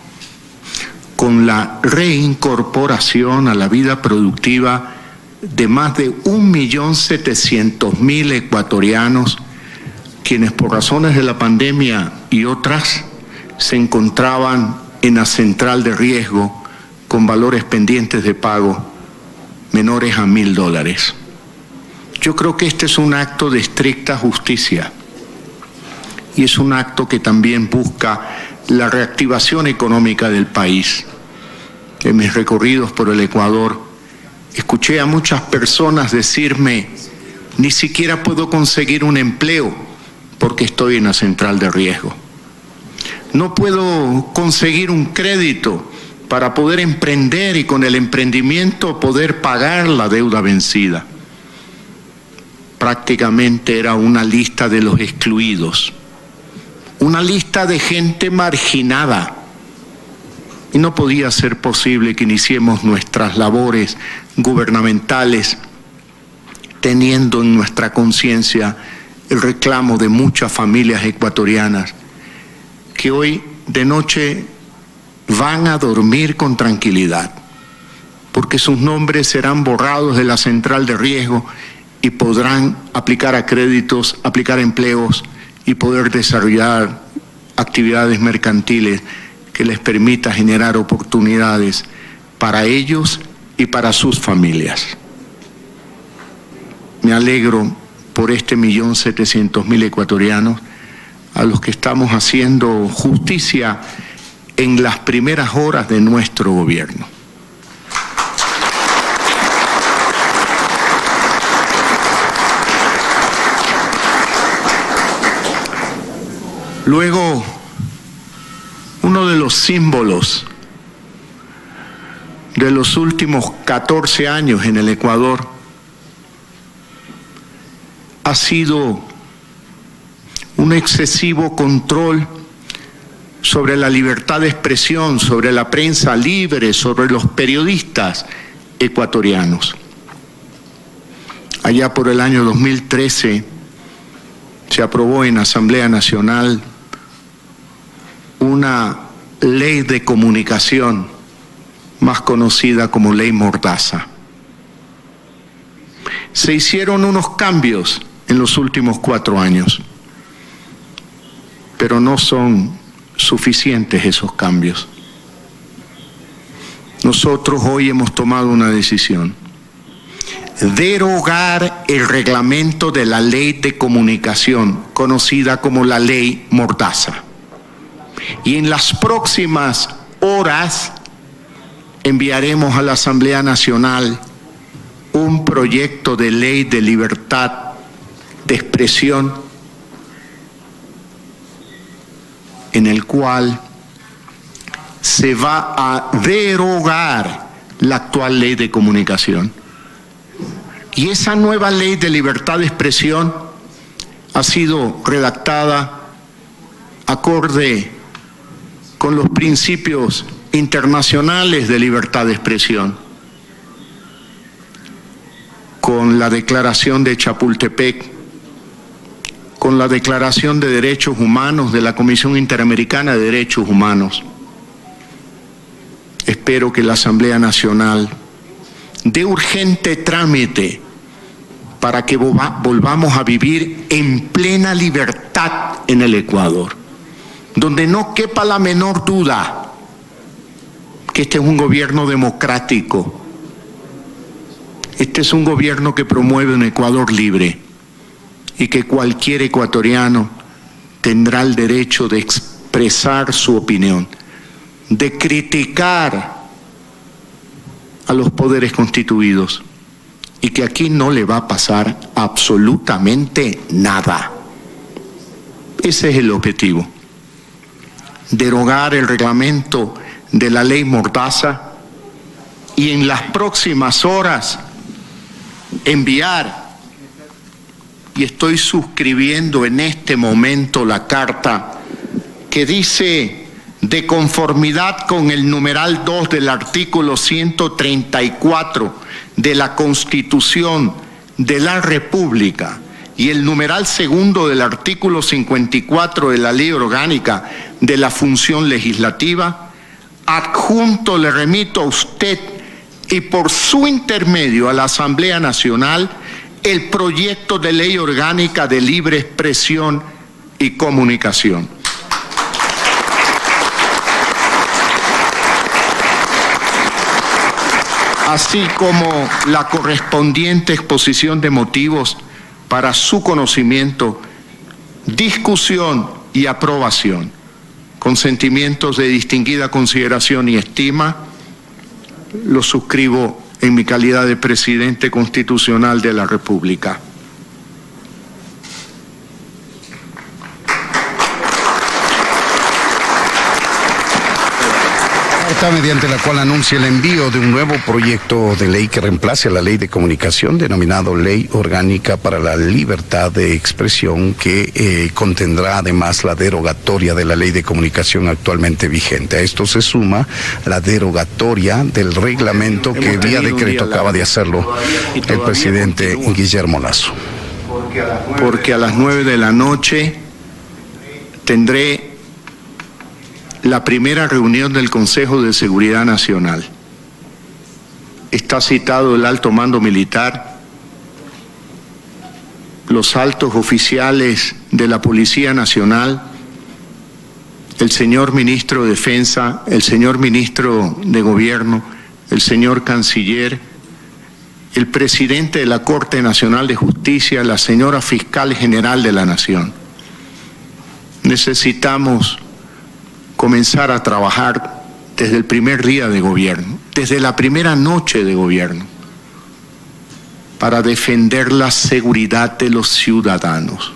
con la reincorporación a la vida productiva de más de 1.700.000 ecuatorianos, quienes por razones de la pandemia y otras se encontraban en la central de riesgo con valores pendientes de pago menores a $1.000. Yo creo que este es un acto de estricta justicia y es un acto que también busca la reactivación económica del país. En mis recorridos por el Ecuador, escuché a muchas personas decirme: ni siquiera puedo conseguir un empleo porque estoy en la central de riesgo. No puedo conseguir un crédito para poder emprender y con el emprendimiento poder pagar la deuda vencida. Prácticamente era una lista de los excluidos. una lista de gente marginada. Y no podía ser posible que iniciemos nuestras labores gubernamentales teniendo en nuestra conciencia el reclamo de muchas familias ecuatorianas que hoy de noche van a dormir con tranquilidad, porque sus nombres serán borrados de la central de riesgo y podrán aplicar a créditos, aplicar empleos y poder desarrollar actividades mercantiles que les permita generar oportunidades para ellos y para sus familias. Me alegro por este 1.700.000 ecuatorianos a los que estamos haciendo justicia en las primeras horas de nuestro gobierno. Luego, uno de los símbolos de los últimos 14 años en el Ecuador ha sido un excesivo control sobre la libertad de expresión, sobre la prensa libre, sobre los periodistas ecuatorianos. Allá por el año 2013 se aprobó en Asamblea Nacional una ley de comunicación más conocida como Ley Mordaza. Se hicieron unos cambios en los últimos 4 años, pero no son suficientes esos cambios. Nosotros hoy hemos tomado una decisión: derogar el reglamento de la Ley de Comunicación, conocida como la Ley Mordaza. Y en las próximas horas enviaremos a la Asamblea Nacional un proyecto de ley de libertad de expresión en el cual se va a derogar la actual ley de comunicación. Y esa nueva ley de libertad de expresión ha sido redactada acorde con los principios internacionales de libertad de expresión, con la Declaración de Chapultepec, con la Declaración de Derechos Humanos de la Comisión Interamericana de Derechos Humanos. Espero que la Asamblea Nacional dé urgente trámite para que volvamos a vivir en plena libertad en el Ecuador, donde no quepa la menor duda que este es un gobierno democrático. Este es un gobierno que promueve un Ecuador libre y que cualquier ecuatoriano tendrá el derecho de expresar su opinión, de criticar a los poderes constituidos, y que aquí no le va a pasar absolutamente nada. Ese es el objetivo: derogar el reglamento de la Ley Mordaza y en las próximas horas enviar, y estoy suscribiendo en este momento la carta que dice: de conformidad con el numeral 2 del artículo 134 de la Constitución de la República y el numeral 2 del artículo 54 de la Ley Orgánica de la Función Legislativa, adjunto le remito a usted y por su intermedio a la Asamblea Nacional el proyecto de Ley Orgánica de Libre Expresión y Comunicación. Así como la correspondiente exposición de motivos para su conocimiento, discusión y aprobación. Con sentimientos de distinguida consideración y estima, lo suscribo en mi calidad de presidente constitucional de la República. Acta mediante la cual anuncia el envío de un nuevo proyecto de ley que reemplace a la Ley de Comunicación, denominado Ley Orgánica para la Libertad de Expresión, que contendrá además la derogatoria de la Ley de Comunicación actualmente vigente. A esto se suma la derogatoria del reglamento que vía decreto acaba de hacerlo el presidente Guillermo Lasso. Porque a las 9 de la noche tendré la primera reunión del Consejo de Seguridad Nacional. Está citado el alto mando militar, los altos oficiales de la Policía Nacional, el señor ministro de Defensa, el señor ministro de Gobierno, el señor canciller, el presidente de la Corte Nacional de Justicia, la señora fiscal general de la Nación. Necesitamos comenzar a trabajar desde el primer día de gobierno, desde la primera noche de gobierno, para defender la seguridad de los ciudadanos.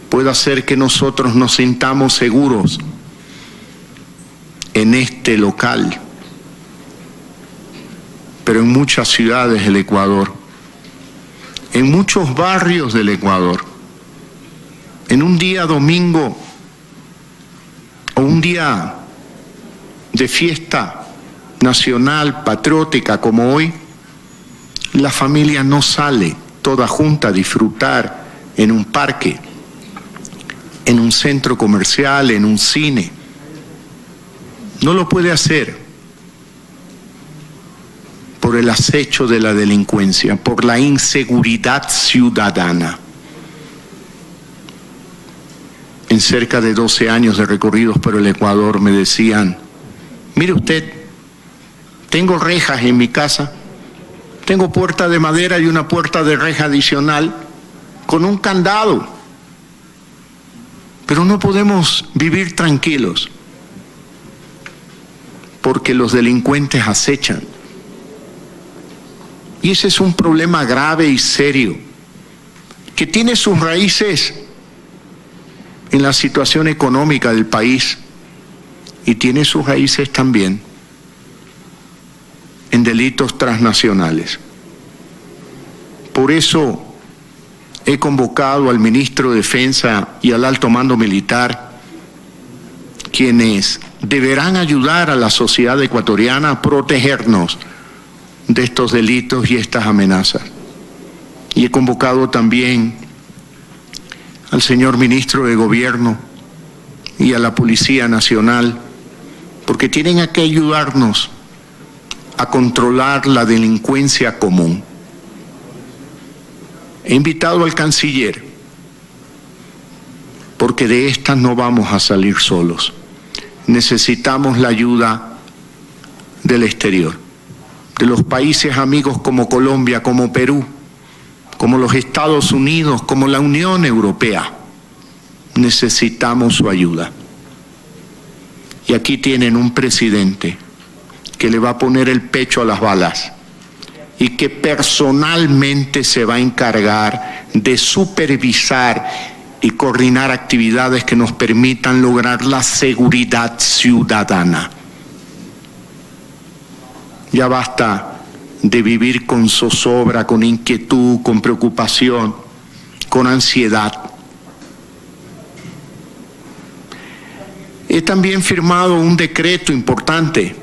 Puede hacer que nosotros nos sintamos seguros en este local, pero en muchas ciudades del Ecuador, en muchos barrios del Ecuador, en un día domingo o un día de fiesta nacional, patriótica como hoy, la familia no sale toda junta a disfrutar en un parque, en un centro comercial, en un cine. No lo puede hacer por el acecho de la delincuencia, por la inseguridad ciudadana. En cerca de 12 años de recorridos por el Ecuador me decían: mire usted, tengo rejas en mi casa, tengo puerta de madera y una puerta de reja adicional con un candado, pero no podemos vivir tranquilos porque los delincuentes acechan. Y ese es un problema grave y serio que tiene sus raíces en la situación económica del país y tiene sus raíces también en delitos transnacionales. Por eso he convocado al ministro de Defensa y al alto mando militar, quienes deberán ayudar a la sociedad ecuatoriana a protegernos de estos delitos y estas amenazas. Y he convocado también al señor ministro de Gobierno y a la Policía Nacional, porque tienen que ayudarnos a controlar la delincuencia común. He invitado al canciller, porque de estas no vamos a salir solos. Necesitamos la ayuda del exterior, de los países amigos como Colombia, como Perú, como los Estados Unidos, como la Unión Europea. Necesitamos su ayuda. Y aquí tienen un presidente que le va a poner el pecho a las balas y que personalmente se va a encargar de supervisar y coordinar actividades que nos permitan lograr la seguridad ciudadana. Ya basta de vivir con zozobra, con inquietud, con preocupación, con ansiedad. He también firmado un decreto importante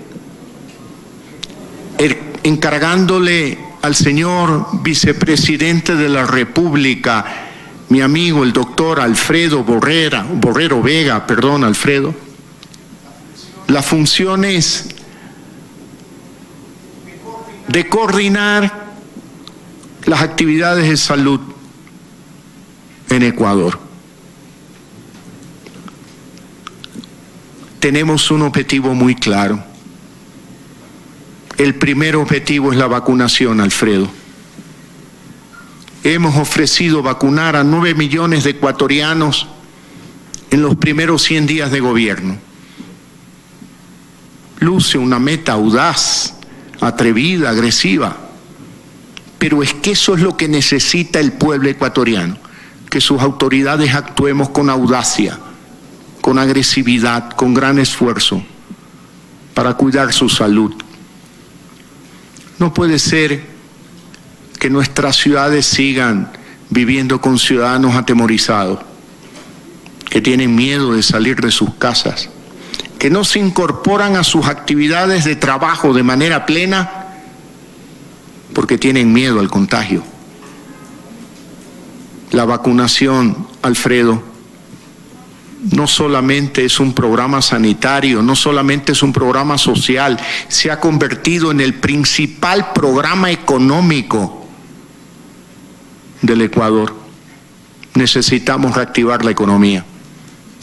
encargándole al señor vicepresidente de la República, mi amigo el doctor Alfredo Borrero Vega, las funciones de coordinar las actividades de salud en Ecuador. Tenemos un objetivo muy claro. El primer objetivo es la vacunación, Alfredo. Hemos ofrecido vacunar a 9 millones de ecuatorianos en los primeros 100 días de gobierno. Luce una meta audaz, atrevida, agresiva, pero es que eso es lo que necesita el pueblo ecuatoriano, que sus autoridades actuemos con audacia, con agresividad, con gran esfuerzo, para cuidar su salud. No puede ser que nuestras ciudades sigan viviendo con ciudadanos atemorizados, que tienen miedo de salir de sus casas, que no se incorporan a sus actividades de trabajo de manera plena porque tienen miedo al contagio. La vacunación, Alfredo, no solamente es un programa sanitario, no solamente es un programa social, se ha convertido en el principal programa económico del Ecuador. Necesitamos reactivar la economía.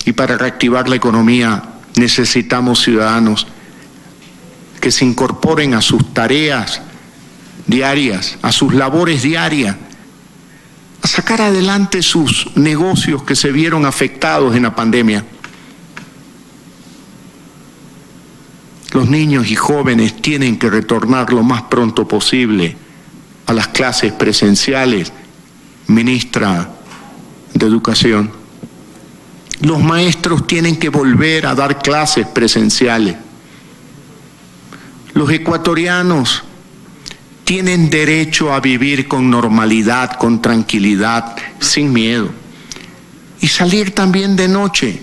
Y para reactivar la economía necesitamos ciudadanos que se incorporen a sus tareas diarias, a sus labores diarias, a sacar adelante sus negocios que se vieron afectados en la pandemia. Los niños y jóvenes tienen que retornar lo más pronto posible a las clases presenciales, ministra de Educación. Los maestros tienen que volver a dar clases presenciales. Los ecuatorianos tienen derecho a vivir con normalidad, con tranquilidad, sin miedo. Y salir también de noche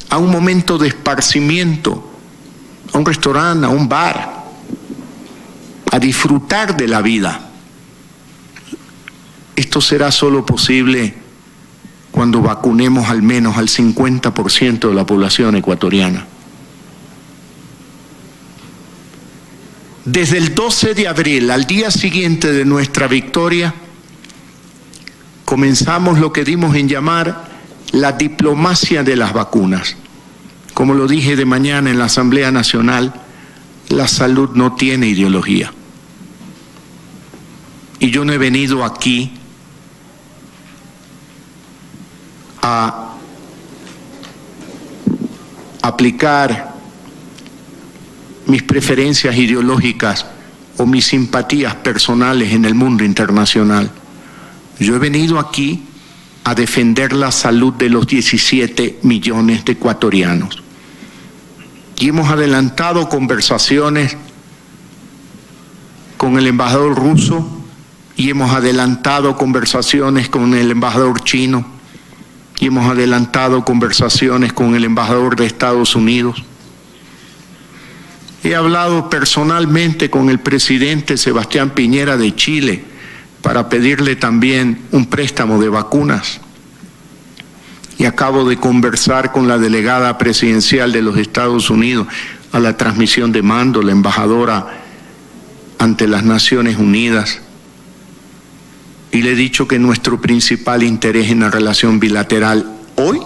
a un momento de esparcimiento, a un restaurante, a un bar, a disfrutar de la vida. Esto será solo posible cuando vacunemos al menos al 50% de la población ecuatoriana. Desde el 12 de abril, al día siguiente de nuestra victoria, comenzamos lo que dimos en llamar la diplomacia de las vacunas. Como lo dije de mañana en la Asamblea Nacional, la salud no tiene ideología. Y yo no he venido aquí a aplicar mis preferencias ideológicas o mis simpatías personales en el mundo internacional. Yo he venido aquí a defender la salud de los 17 millones de ecuatorianos. Y hemos adelantado conversaciones con el embajador ruso y hemos adelantado conversaciones con el embajador chino y hemos adelantado conversaciones con el embajador de Estados Unidos. He hablado personalmente con el presidente Sebastián Piñera de Chile para pedirle también un préstamo de vacunas. Y acabo de conversar con la delegada presidencial de los Estados Unidos a la transmisión de mando, la embajadora ante las Naciones Unidas. Y le he dicho que nuestro principal interés en la relación bilateral hoy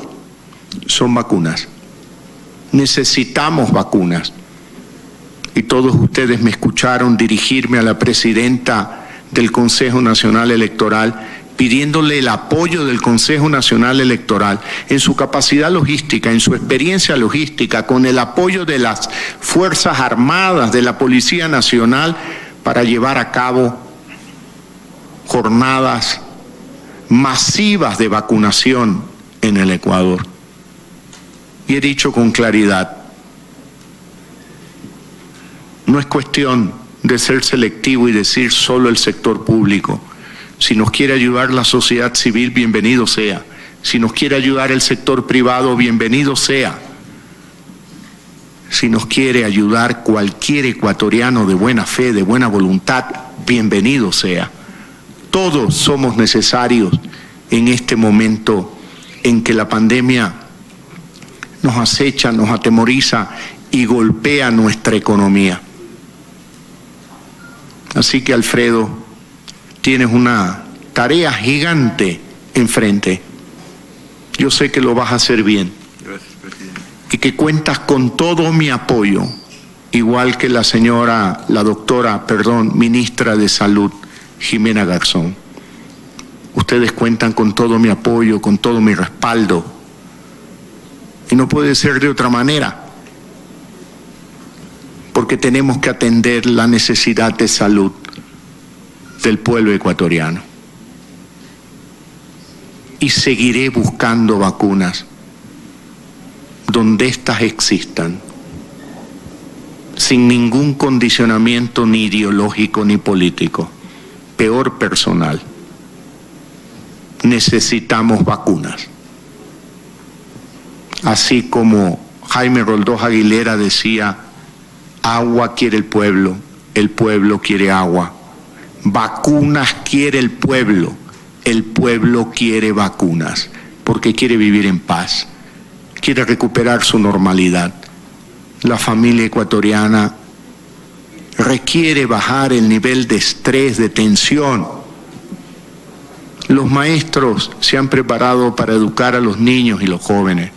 son vacunas. Necesitamos vacunas. Y todos ustedes me escucharon dirigirme a la presidenta del Consejo Nacional Electoral pidiéndole el apoyo del Consejo Nacional Electoral en su capacidad logística, en su experiencia logística, con el apoyo de las Fuerzas Armadas, de la Policía Nacional, para llevar a cabo jornadas masivas de vacunación en el Ecuador. Y he dicho con claridad, no es cuestión de ser selectivo y decir solo el sector público. Si nos quiere ayudar la sociedad civil, bienvenido sea. Si nos quiere ayudar el sector privado, bienvenido sea. Si nos quiere ayudar cualquier ecuatoriano de buena fe, de buena voluntad, bienvenido sea. Todos somos necesarios en este momento en que la pandemia nos acecha, nos atemoriza y golpea nuestra economía. Así que, Alfredo, tienes una tarea gigante enfrente. Yo sé que lo vas a hacer bien. Gracias, presidente. Y que cuentas con todo mi apoyo, igual que la doctora, ministra de Salud, Jimena Garzón. Ustedes cuentan con todo mi apoyo, con todo mi respaldo. Y no puede ser de otra manera, porque tenemos que atender la necesidad de salud del pueblo ecuatoriano. Y seguiré buscando vacunas donde éstas existan. sin ningún condicionamiento ni ideológico ni político, peor personal. Necesitamos vacunas. Así como Jaime Roldós Aguilera decía, agua quiere el pueblo quiere agua. Vacunas quiere el pueblo quiere vacunas, porque quiere vivir en paz, quiere recuperar su normalidad. La familia ecuatoriana requiere bajar el nivel de estrés, de tensión. Los maestros se han preparado para educar a los niños y los jóvenes.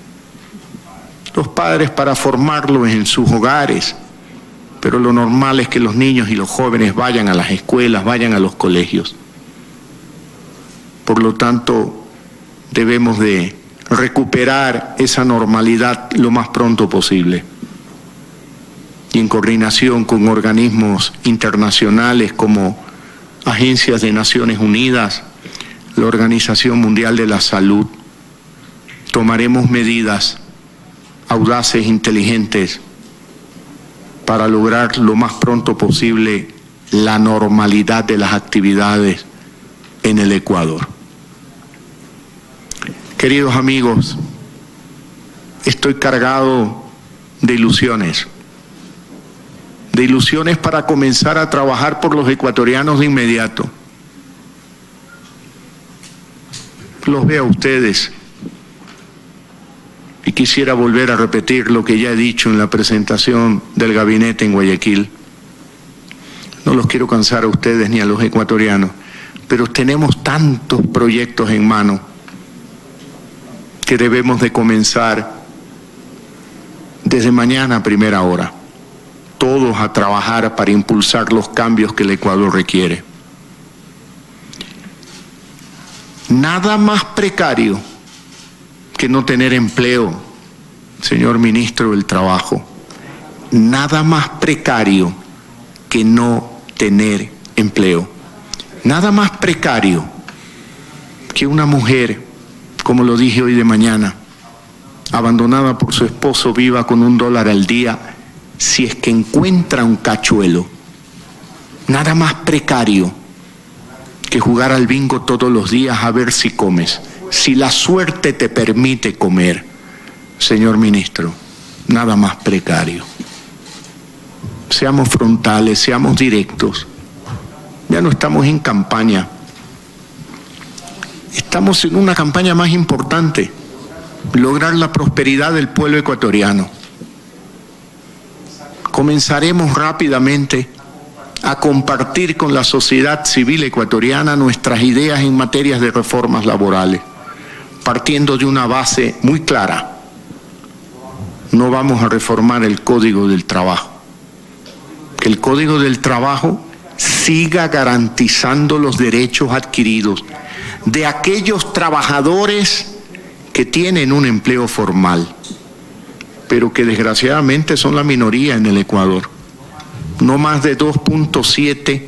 Los padres para formarlos en sus hogares. Pero lo normal es que los niños y los jóvenes vayan a las escuelas, vayan a los colegios. Por lo tanto, debemos de recuperar esa normalidad lo más pronto posible. Y en coordinación con organismos internacionales como agencias de Naciones Unidas, la Organización Mundial de la Salud, tomaremos medidas audaces, inteligentes, para lograr lo más pronto posible la normalidad de las actividades en el Ecuador. Queridos amigos, estoy cargado de ilusiones para comenzar a trabajar por los ecuatorianos de inmediato. Los veo a ustedes y quisiera volver a repetir lo que ya he dicho en la presentación del gabinete en Guayaquil. No los quiero cansar a ustedes ni a los ecuatorianos, pero tenemos tantos proyectos en mano que debemos de comenzar desde mañana a primera hora, todos a trabajar para impulsar los cambios que el Ecuador requiere. Nada más precario que no tener empleo, señor ministro del Trabajo. Nada más precario que no tener empleo. Nada más precario que una mujer, como lo dije hoy de mañana, abandonada por su esposo, viva con $1 al día, si es que encuentra un cachuelo. Nada más precario que jugar al bingo todos los días a ver si comes. Si la suerte te permite comer, señor ministro, nada más precario. Seamos frontales, seamos directos. Ya no estamos en campaña. Estamos en una campaña más importante, lograr la prosperidad del pueblo ecuatoriano. Comenzaremos rápidamente a compartir con la sociedad civil ecuatoriana nuestras ideas en materias de reformas laborales, partiendo de una base muy clara. No vamos a reformar el Código del Trabajo. Que el Código del Trabajo siga garantizando los derechos adquiridos de aquellos trabajadores que tienen un empleo formal, pero que desgraciadamente son la minoría en el Ecuador. No más de 2.7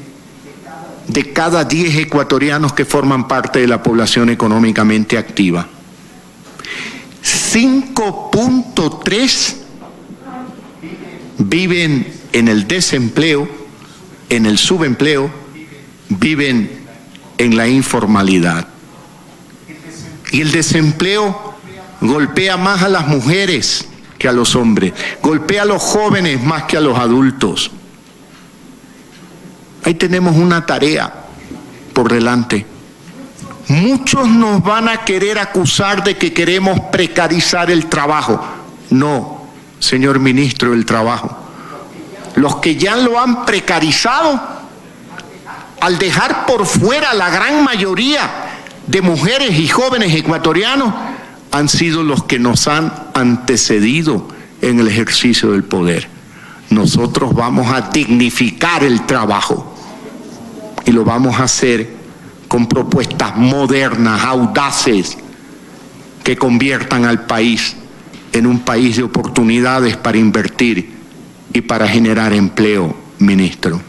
de cada 10 ecuatorianos que forman parte de la población económicamente activa. 5.3 viven en el desempleo, en el subempleo, viven en la informalidad. Y el desempleo golpea más a las mujeres que a los hombres, golpea a los jóvenes más que a los adultos. Ahí tenemos una tarea por delante. Muchos nos van a querer acusar de que queremos precarizar el trabajo. No, señor ministro del Trabajo. Los que ya lo han precarizado, al dejar por fuera la gran mayoría de mujeres y jóvenes ecuatorianos, han sido los que nos han antecedido en el ejercicio del poder. Nosotros vamos a dignificar el trabajo y lo vamos a hacer con propuestas modernas, audaces, que conviertan al país en un país de oportunidades para invertir y para generar empleo, ministro.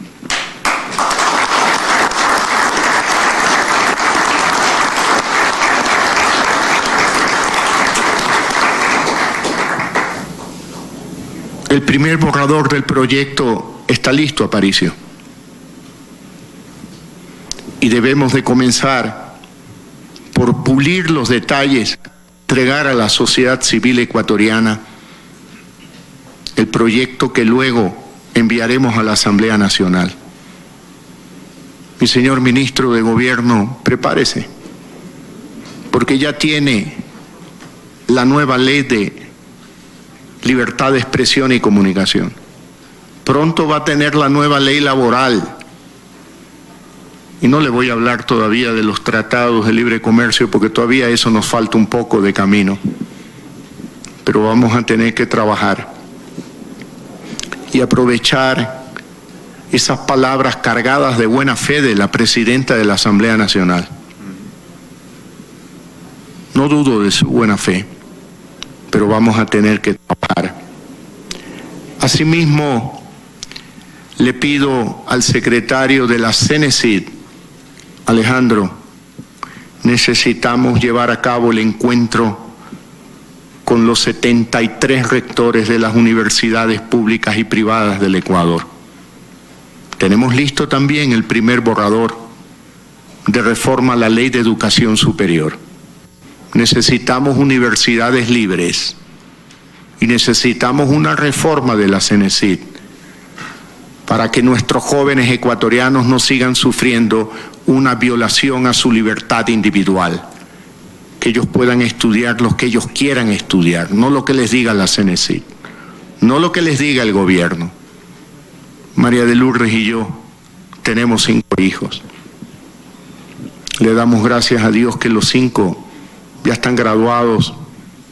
El primer borrador del proyecto está listo, Aparicio. Y debemos de comenzar por pulir los detalles, entregar a la sociedad civil ecuatoriana el proyecto que luego enviaremos a la Asamblea Nacional. Mi señor ministro de Gobierno, prepárese, porque ya tiene la nueva ley de libertad de expresión y comunicación. Pronto va a tener la nueva ley laboral. Y no le voy a hablar todavía de los tratados de libre comercio, porque todavía eso nos falta un poco de camino. Pero vamos a tener que trabajar y aprovechar esas palabras cargadas de buena fe de la presidenta de la Asamblea Nacional. No dudo de su buena fe, pero vamos a tener que trabajar. Asimismo, le pido al secretario de la CENESID, Alejandro, necesitamos llevar a cabo el encuentro con los 73 rectores de las universidades públicas y privadas del Ecuador. Tenemos listo también el primer borrador de reforma a la Ley de Educación Superior. Necesitamos universidades libres y necesitamos una reforma de la CENESID para que nuestros jóvenes ecuatorianos no sigan sufriendo una violación a su libertad individual, que ellos puedan estudiar lo que ellos quieran estudiar, no lo que les diga la CENESID, no lo que les diga el gobierno. María de Lourdes y yo tenemos 5 hijos. Le damos gracias a Dios que los 5 ya están graduados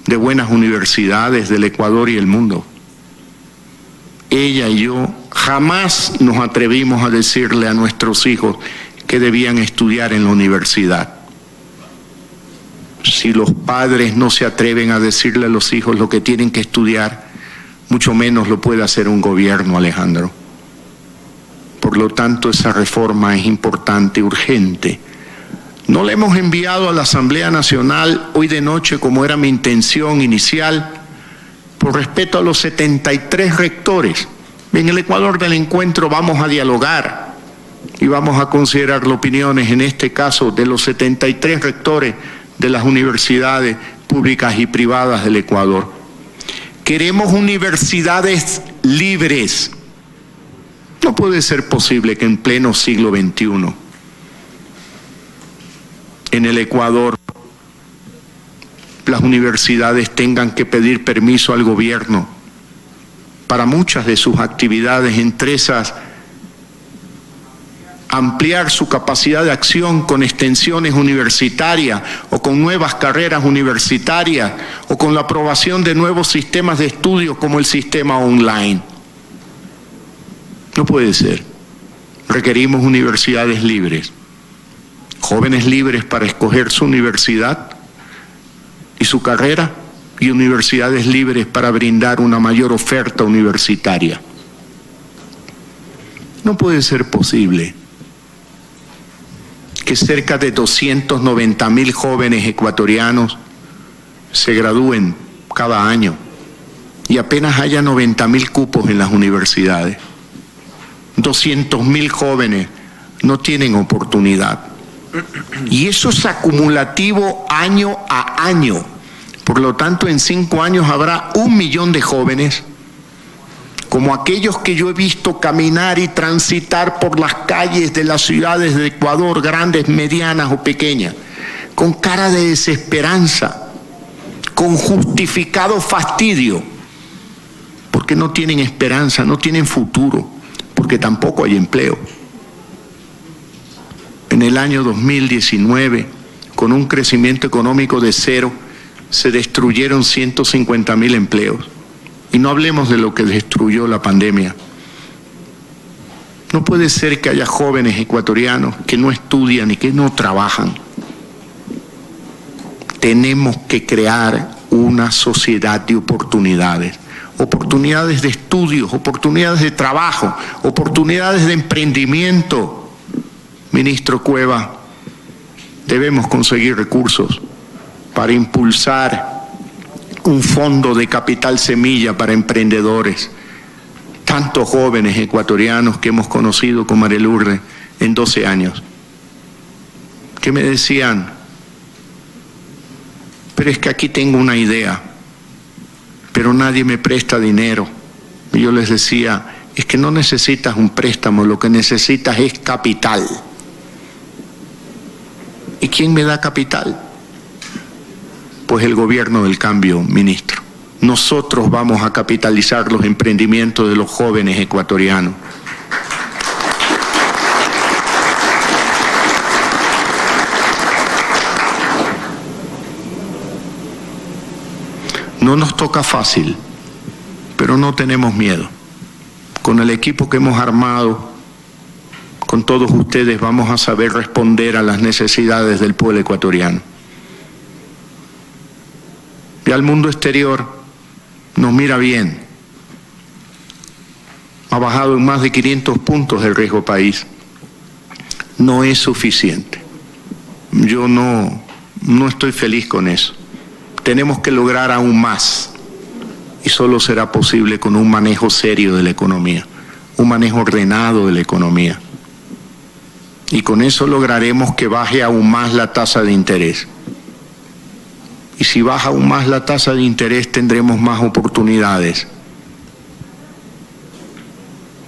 de buenas universidades del Ecuador y el mundo. Ella y yo jamás nos atrevimos a decirle a nuestros hijos que debían estudiar en la universidad. Si los padres no se atreven a decirle a los hijos lo que tienen que estudiar, mucho menos lo puede hacer un gobierno, Alejandro. Por lo tanto, esa reforma es importante, urgente. No la hemos enviado a la Asamblea Nacional hoy de noche como era mi intención inicial, por respeto a los 73 rectores. En el Ecuador del encuentro vamos a dialogar y vamos a considerar las opiniones, en este caso, de los 73 rectores de las universidades públicas y privadas del Ecuador. Queremos universidades libres. No puede ser posible que en pleno siglo XXI, en el Ecuador, las universidades tengan que pedir permiso al gobierno para muchas de sus actividades, entre esas ampliar su capacidad de acción con extensiones universitarias o con nuevas carreras universitarias o con la aprobación de nuevos sistemas de estudio como el sistema online. No puede ser. Requerimos universidades libres, jóvenes libres para escoger su universidad y su carrera, y universidades libres para brindar una mayor oferta universitaria. No puede ser posible que cerca de 290.000 jóvenes ecuatorianos se gradúen cada año y apenas haya 90.000 cupos en las universidades. 200.000 jóvenes no tienen oportunidad. Y eso es acumulativo año a año. Por lo tanto, en 5 años habrá 1 millón de jóvenes como aquellos que yo he visto caminar y transitar por las calles de las ciudades de Ecuador, grandes, medianas o pequeñas, con cara de desesperanza, con justificado fastidio, porque no tienen esperanza, no tienen futuro, porque tampoco hay empleo. En el año 2019, con un crecimiento económico de 0, se destruyeron 150.000 empleos. Y no hablemos de lo que destruyó la pandemia. No puede ser que haya jóvenes ecuatorianos que no estudian y que no trabajan. Tenemos que crear una sociedad de oportunidades. Oportunidades de estudios, oportunidades de trabajo, oportunidades de emprendimiento. Ministro Cueva, debemos conseguir recursos para impulsar un fondo de capital semilla para emprendedores, tantos jóvenes ecuatorianos que hemos conocido con María Lourdes en 12 años, que me decían, pero es que aquí tengo una idea, pero nadie me presta dinero. Y yo les decía, es que no necesitas un préstamo, lo que necesitas es capital. ¿Y quién me da capital? Pues el gobierno del cambio, ministro. Nosotros vamos a capitalizar los emprendimientos de los jóvenes ecuatorianos. No nos toca fácil, pero no tenemos miedo. Con el equipo que hemos armado, con todos ustedes, vamos a saber responder a las necesidades del pueblo ecuatoriano. Y al mundo exterior nos mira bien. Ha bajado en más de 500 puntos el riesgo país. No es suficiente. Yo no estoy feliz con eso. Tenemos que lograr aún más. Y solo será posible con un manejo serio de la economía, un manejo ordenado de la economía. Y con eso lograremos que baje aún más la tasa de interés. Y si baja aún más la tasa de interés, tendremos más oportunidades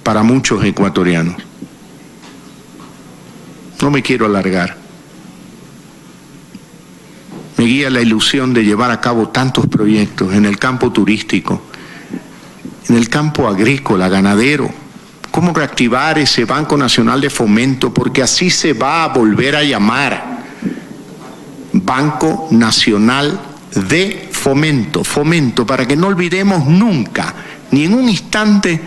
para muchos ecuatorianos. No me quiero alargar. Me guía la ilusión de llevar a cabo tantos proyectos en el campo turístico, en el campo agrícola, ganadero. Cómo reactivar ese Banco Nacional de Fomento, porque así se va a volver a llamar. Banco Nacional de Fomento, para que no olvidemos nunca, ni en un instante,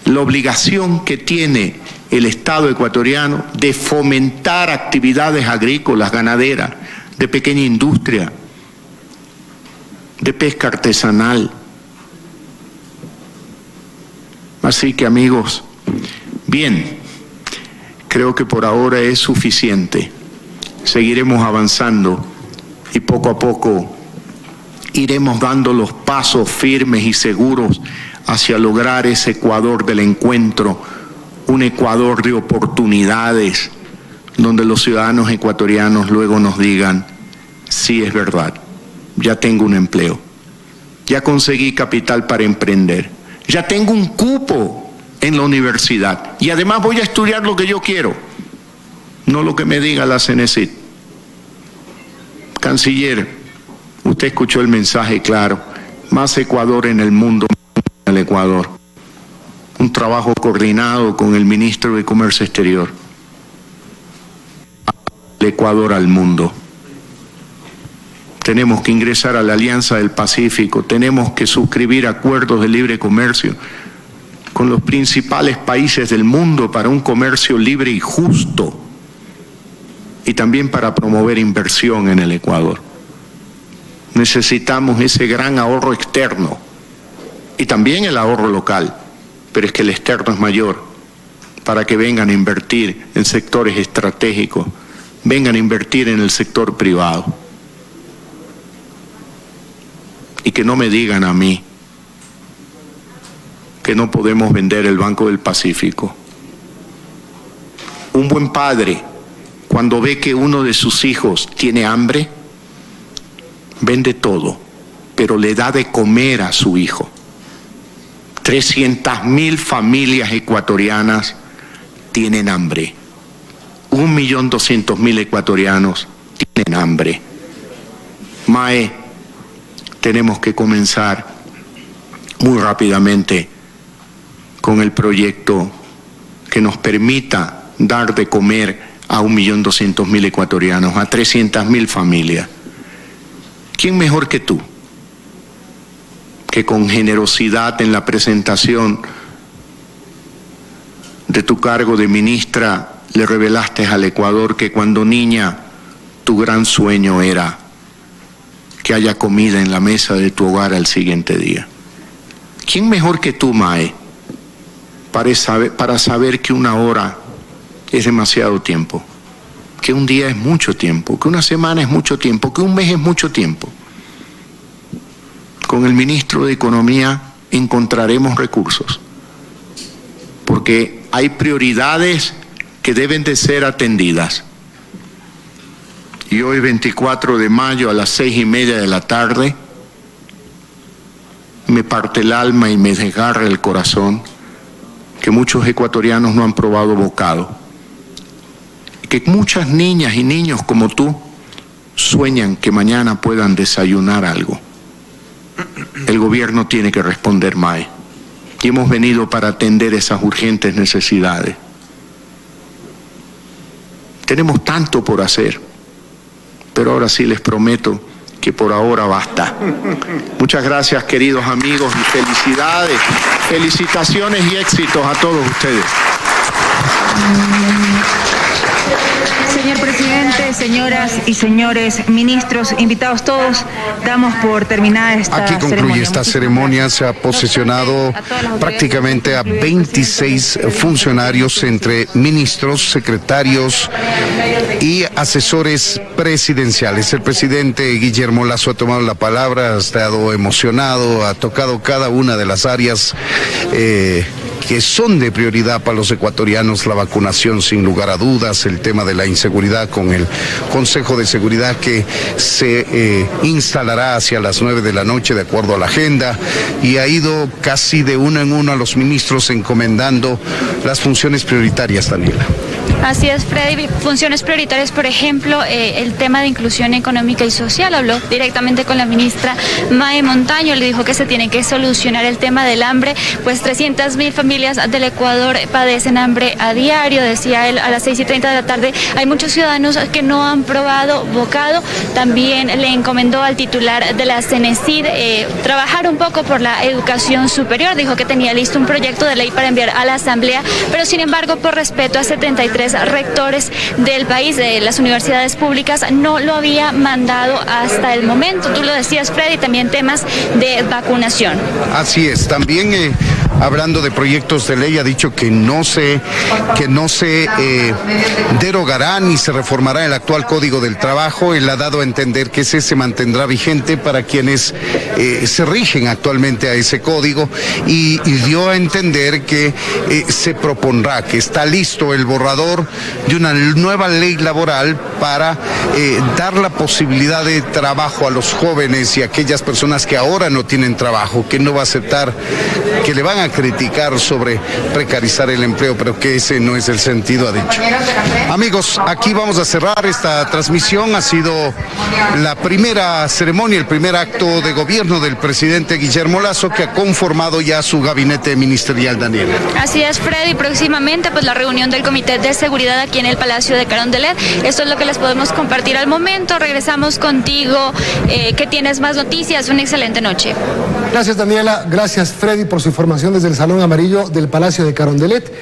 la obligación que tiene el Estado ecuatoriano de fomentar actividades agrícolas, ganaderas, de pequeña industria, de pesca artesanal. Así que, amigos, bien, creo que por ahora es suficiente. Seguiremos avanzando y poco a poco iremos dando los pasos firmes y seguros hacia lograr ese Ecuador del encuentro, un Ecuador de oportunidades, donde los ciudadanos ecuatorianos luego nos digan, sí, es verdad, ya tengo un empleo, ya conseguí capital para emprender, ya tengo un cupo en la universidad y además voy a estudiar lo que yo quiero, no lo que me diga la CENESID. Canciller, usted escuchó el mensaje claro, más Ecuador en el mundo, el Ecuador. Un trabajo coordinado con el ministro de Comercio Exterior. El Ecuador al mundo. Tenemos que ingresar a la Alianza del Pacífico, tenemos que suscribir acuerdos de libre comercio con los principales países del mundo para un comercio libre y justo, y también para promover inversión en el Ecuador. Necesitamos ese gran ahorro externo y también el ahorro local, pero es que el externo es mayor, para que vengan a invertir en sectores estratégicos, vengan a invertir en el sector privado. Y que no me digan a mí que no podemos vender el Banco del Pacífico. Un buen padre, cuando ve que uno de sus hijos tiene hambre, vende todo, pero le da de comer a su hijo. 300.000 familias ecuatorianas tienen hambre. 1.200.000 ecuatorianos tienen hambre. Mae, tenemos que comenzar muy rápidamente con el proyecto que nos permita dar de comer a 1.200.000 ecuatorianos, a 300.000 familias. ¿Quién mejor que tú, que con generosidad en la presentación de tu cargo de ministra le revelaste al Ecuador que cuando niña tu gran sueño era que haya comida en la mesa de tu hogar al siguiente día? ¿Quién mejor que tú, Mae, para saber que una hora es demasiado tiempo, que un día es mucho tiempo, que una semana es mucho tiempo, que un mes es mucho tiempo? Con el ministro de Economía encontraremos recursos porque hay prioridades que deben de ser atendidas. Y hoy, 24 de mayo, a las 6:30 de la tarde, me parte el alma y me desgarra el corazón que muchos ecuatorianos no han probado bocado. Que muchas niñas y niños como tú sueñan que mañana puedan desayunar algo. El gobierno tiene que responder, MAE. Y hemos venido para atender esas urgentes necesidades. Tenemos tanto por hacer, pero ahora sí les prometo que por ahora basta. Muchas gracias, queridos amigos, y felicidades, felicitaciones y éxitos a todos ustedes. Señor presidente, señoras y señores ministros, invitados todos, damos por terminada esta ceremonia. Aquí concluye esta ceremonia. Se ha posesionado prácticamente a 26 funcionarios entre ministros, secretarios y asesores presidenciales. El presidente Guillermo Lasso ha tomado la palabra, ha estado emocionado, ha tocado cada una de las áreas que son de prioridad para los ecuatorianos, la vacunación sin lugar a dudas, el tema de la inseguridad con el Consejo de Seguridad que se instalará hacia las 9 de la noche de acuerdo a la agenda, y ha ido casi de uno en uno a los ministros encomendando las funciones prioritarias, Daniela. Así es, Freddy. Funciones prioritarias, por ejemplo, el tema de inclusión económica y social. Habló directamente con la ministra Mae Montaño, le dijo que se tiene que solucionar el tema del hambre, pues 300.000 familias del Ecuador padecen hambre a diario. Decía él, a las 6:30 de la tarde hay muchos ciudadanos que no han probado bocado. También le encomendó al titular de la CENESID trabajar un poco por la educación superior. Dijo que tenía listo un proyecto de ley para enviar a la Asamblea, pero sin embargo, por respeto a 73 rectores del país, de las universidades públicas, no lo había mandado hasta el momento. Tú lo decías, Freddy, también temas de vacunación. Así es, también hablando de proyectos de ley, ha dicho que no se derogará ni se reformará el actual Código del Trabajo. Él ha dado a entender que ese se mantendrá vigente para quienes se rigen actualmente a ese código, y dio a entender que se propondrá, que está listo el borrador de una nueva ley laboral para dar la posibilidad de trabajo a los jóvenes y a aquellas personas que ahora no tienen trabajo, que no va a aceptar, que le van a criticar sobre precarizar el empleo, pero que ese no es el sentido, ha dicho. Amigos, aquí vamos a cerrar esta transmisión. Ha sido la primera ceremonia, el primer acto de gobierno del presidente Guillermo Lasso, que ha conformado ya su gabinete ministerial, Daniel. Así es, Freddy. Próximamente, pues la reunión del Comité de Seguridad aquí en el Palacio de Carondelet. Esto es lo que les podemos compartir al momento. Regresamos contigo, que tienes más noticias. Una excelente noche. Gracias, Daniela. Gracias, Freddy, por su información desde el Salón Amarillo del Palacio de Carondelet.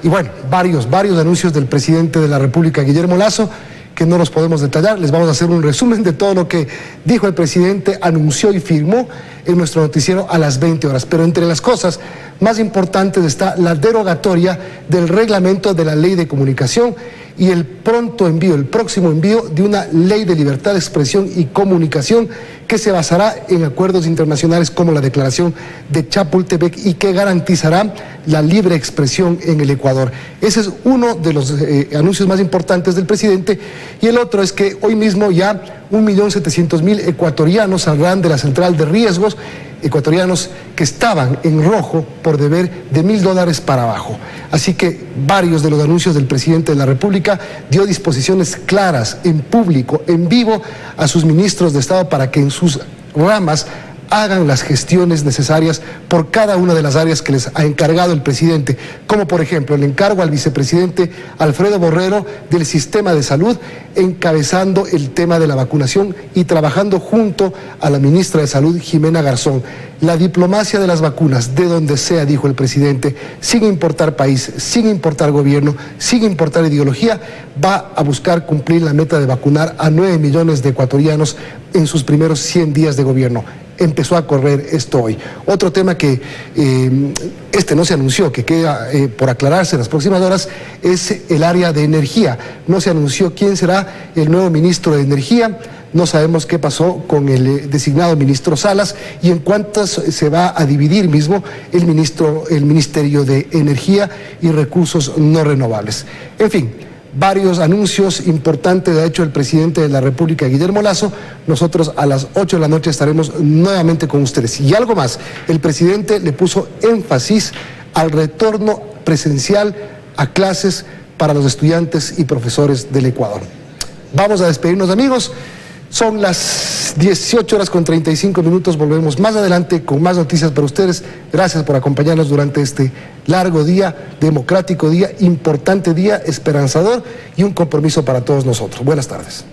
Y bueno, varios anuncios del presidente de la República, Guillermo Lasso, que no los podemos detallar. Les vamos a hacer un resumen de todo lo que dijo el presidente, anunció y firmó en nuestro noticiero a las 20 horas. Pero entre las cosas más importantes está la derogatoria del reglamento de la Ley de Comunicación y el próximo envío de una ley de libertad de expresión y comunicación que se basará en acuerdos internacionales como la Declaración de Chapultepec y que garantizará la libre expresión en el Ecuador. Ese es uno de los anuncios más importantes del presidente, y el otro es que hoy mismo ya 1.700.000 ecuatorianos saldrán de la central de riesgos, ecuatorianos que estaban en rojo por deber de $1.000 para abajo. Así que varios de los anuncios del presidente de la República dio disposiciones claras, en público, en vivo, a sus ministros de Estado para que en sus ramas hagan las gestiones necesarias por cada una de las áreas que les ha encargado el presidente, como por ejemplo el encargo al vicepresidente Alfredo Borrero del sistema de salud, encabezando el tema de la vacunación y trabajando junto a la ministra de Salud, Jimena Garzón. La diplomacia de las vacunas, de donde sea, dijo el presidente, sin importar país, sin importar gobierno, sin importar ideología, va a buscar cumplir la meta de vacunar a 9 millones de ecuatorianos en sus primeros 100 días de gobierno. Empezó a correr esto hoy. Otro tema que no se anunció, que queda por aclararse en las próximas horas, es el área de energía. No se anunció quién será el nuevo ministro de Energía. no sabemos qué pasó con el designado ministro Salas y en cuántas se va a dividir mismo el Ministerio de Energía y Recursos No Renovables. En fin, varios anuncios importantes ha hecho el presidente de la República, Guillermo Lasso. Nosotros a las 8 de la noche estaremos nuevamente con ustedes. Y algo más, el presidente le puso énfasis al retorno presencial a clases para los estudiantes y profesores del Ecuador. Vamos a despedirnos, amigos. Son las 18:35. Volvemos más adelante con más noticias para ustedes. Gracias por acompañarnos durante este largo día, democrático día, importante día, esperanzador y un compromiso para todos nosotros. Buenas tardes.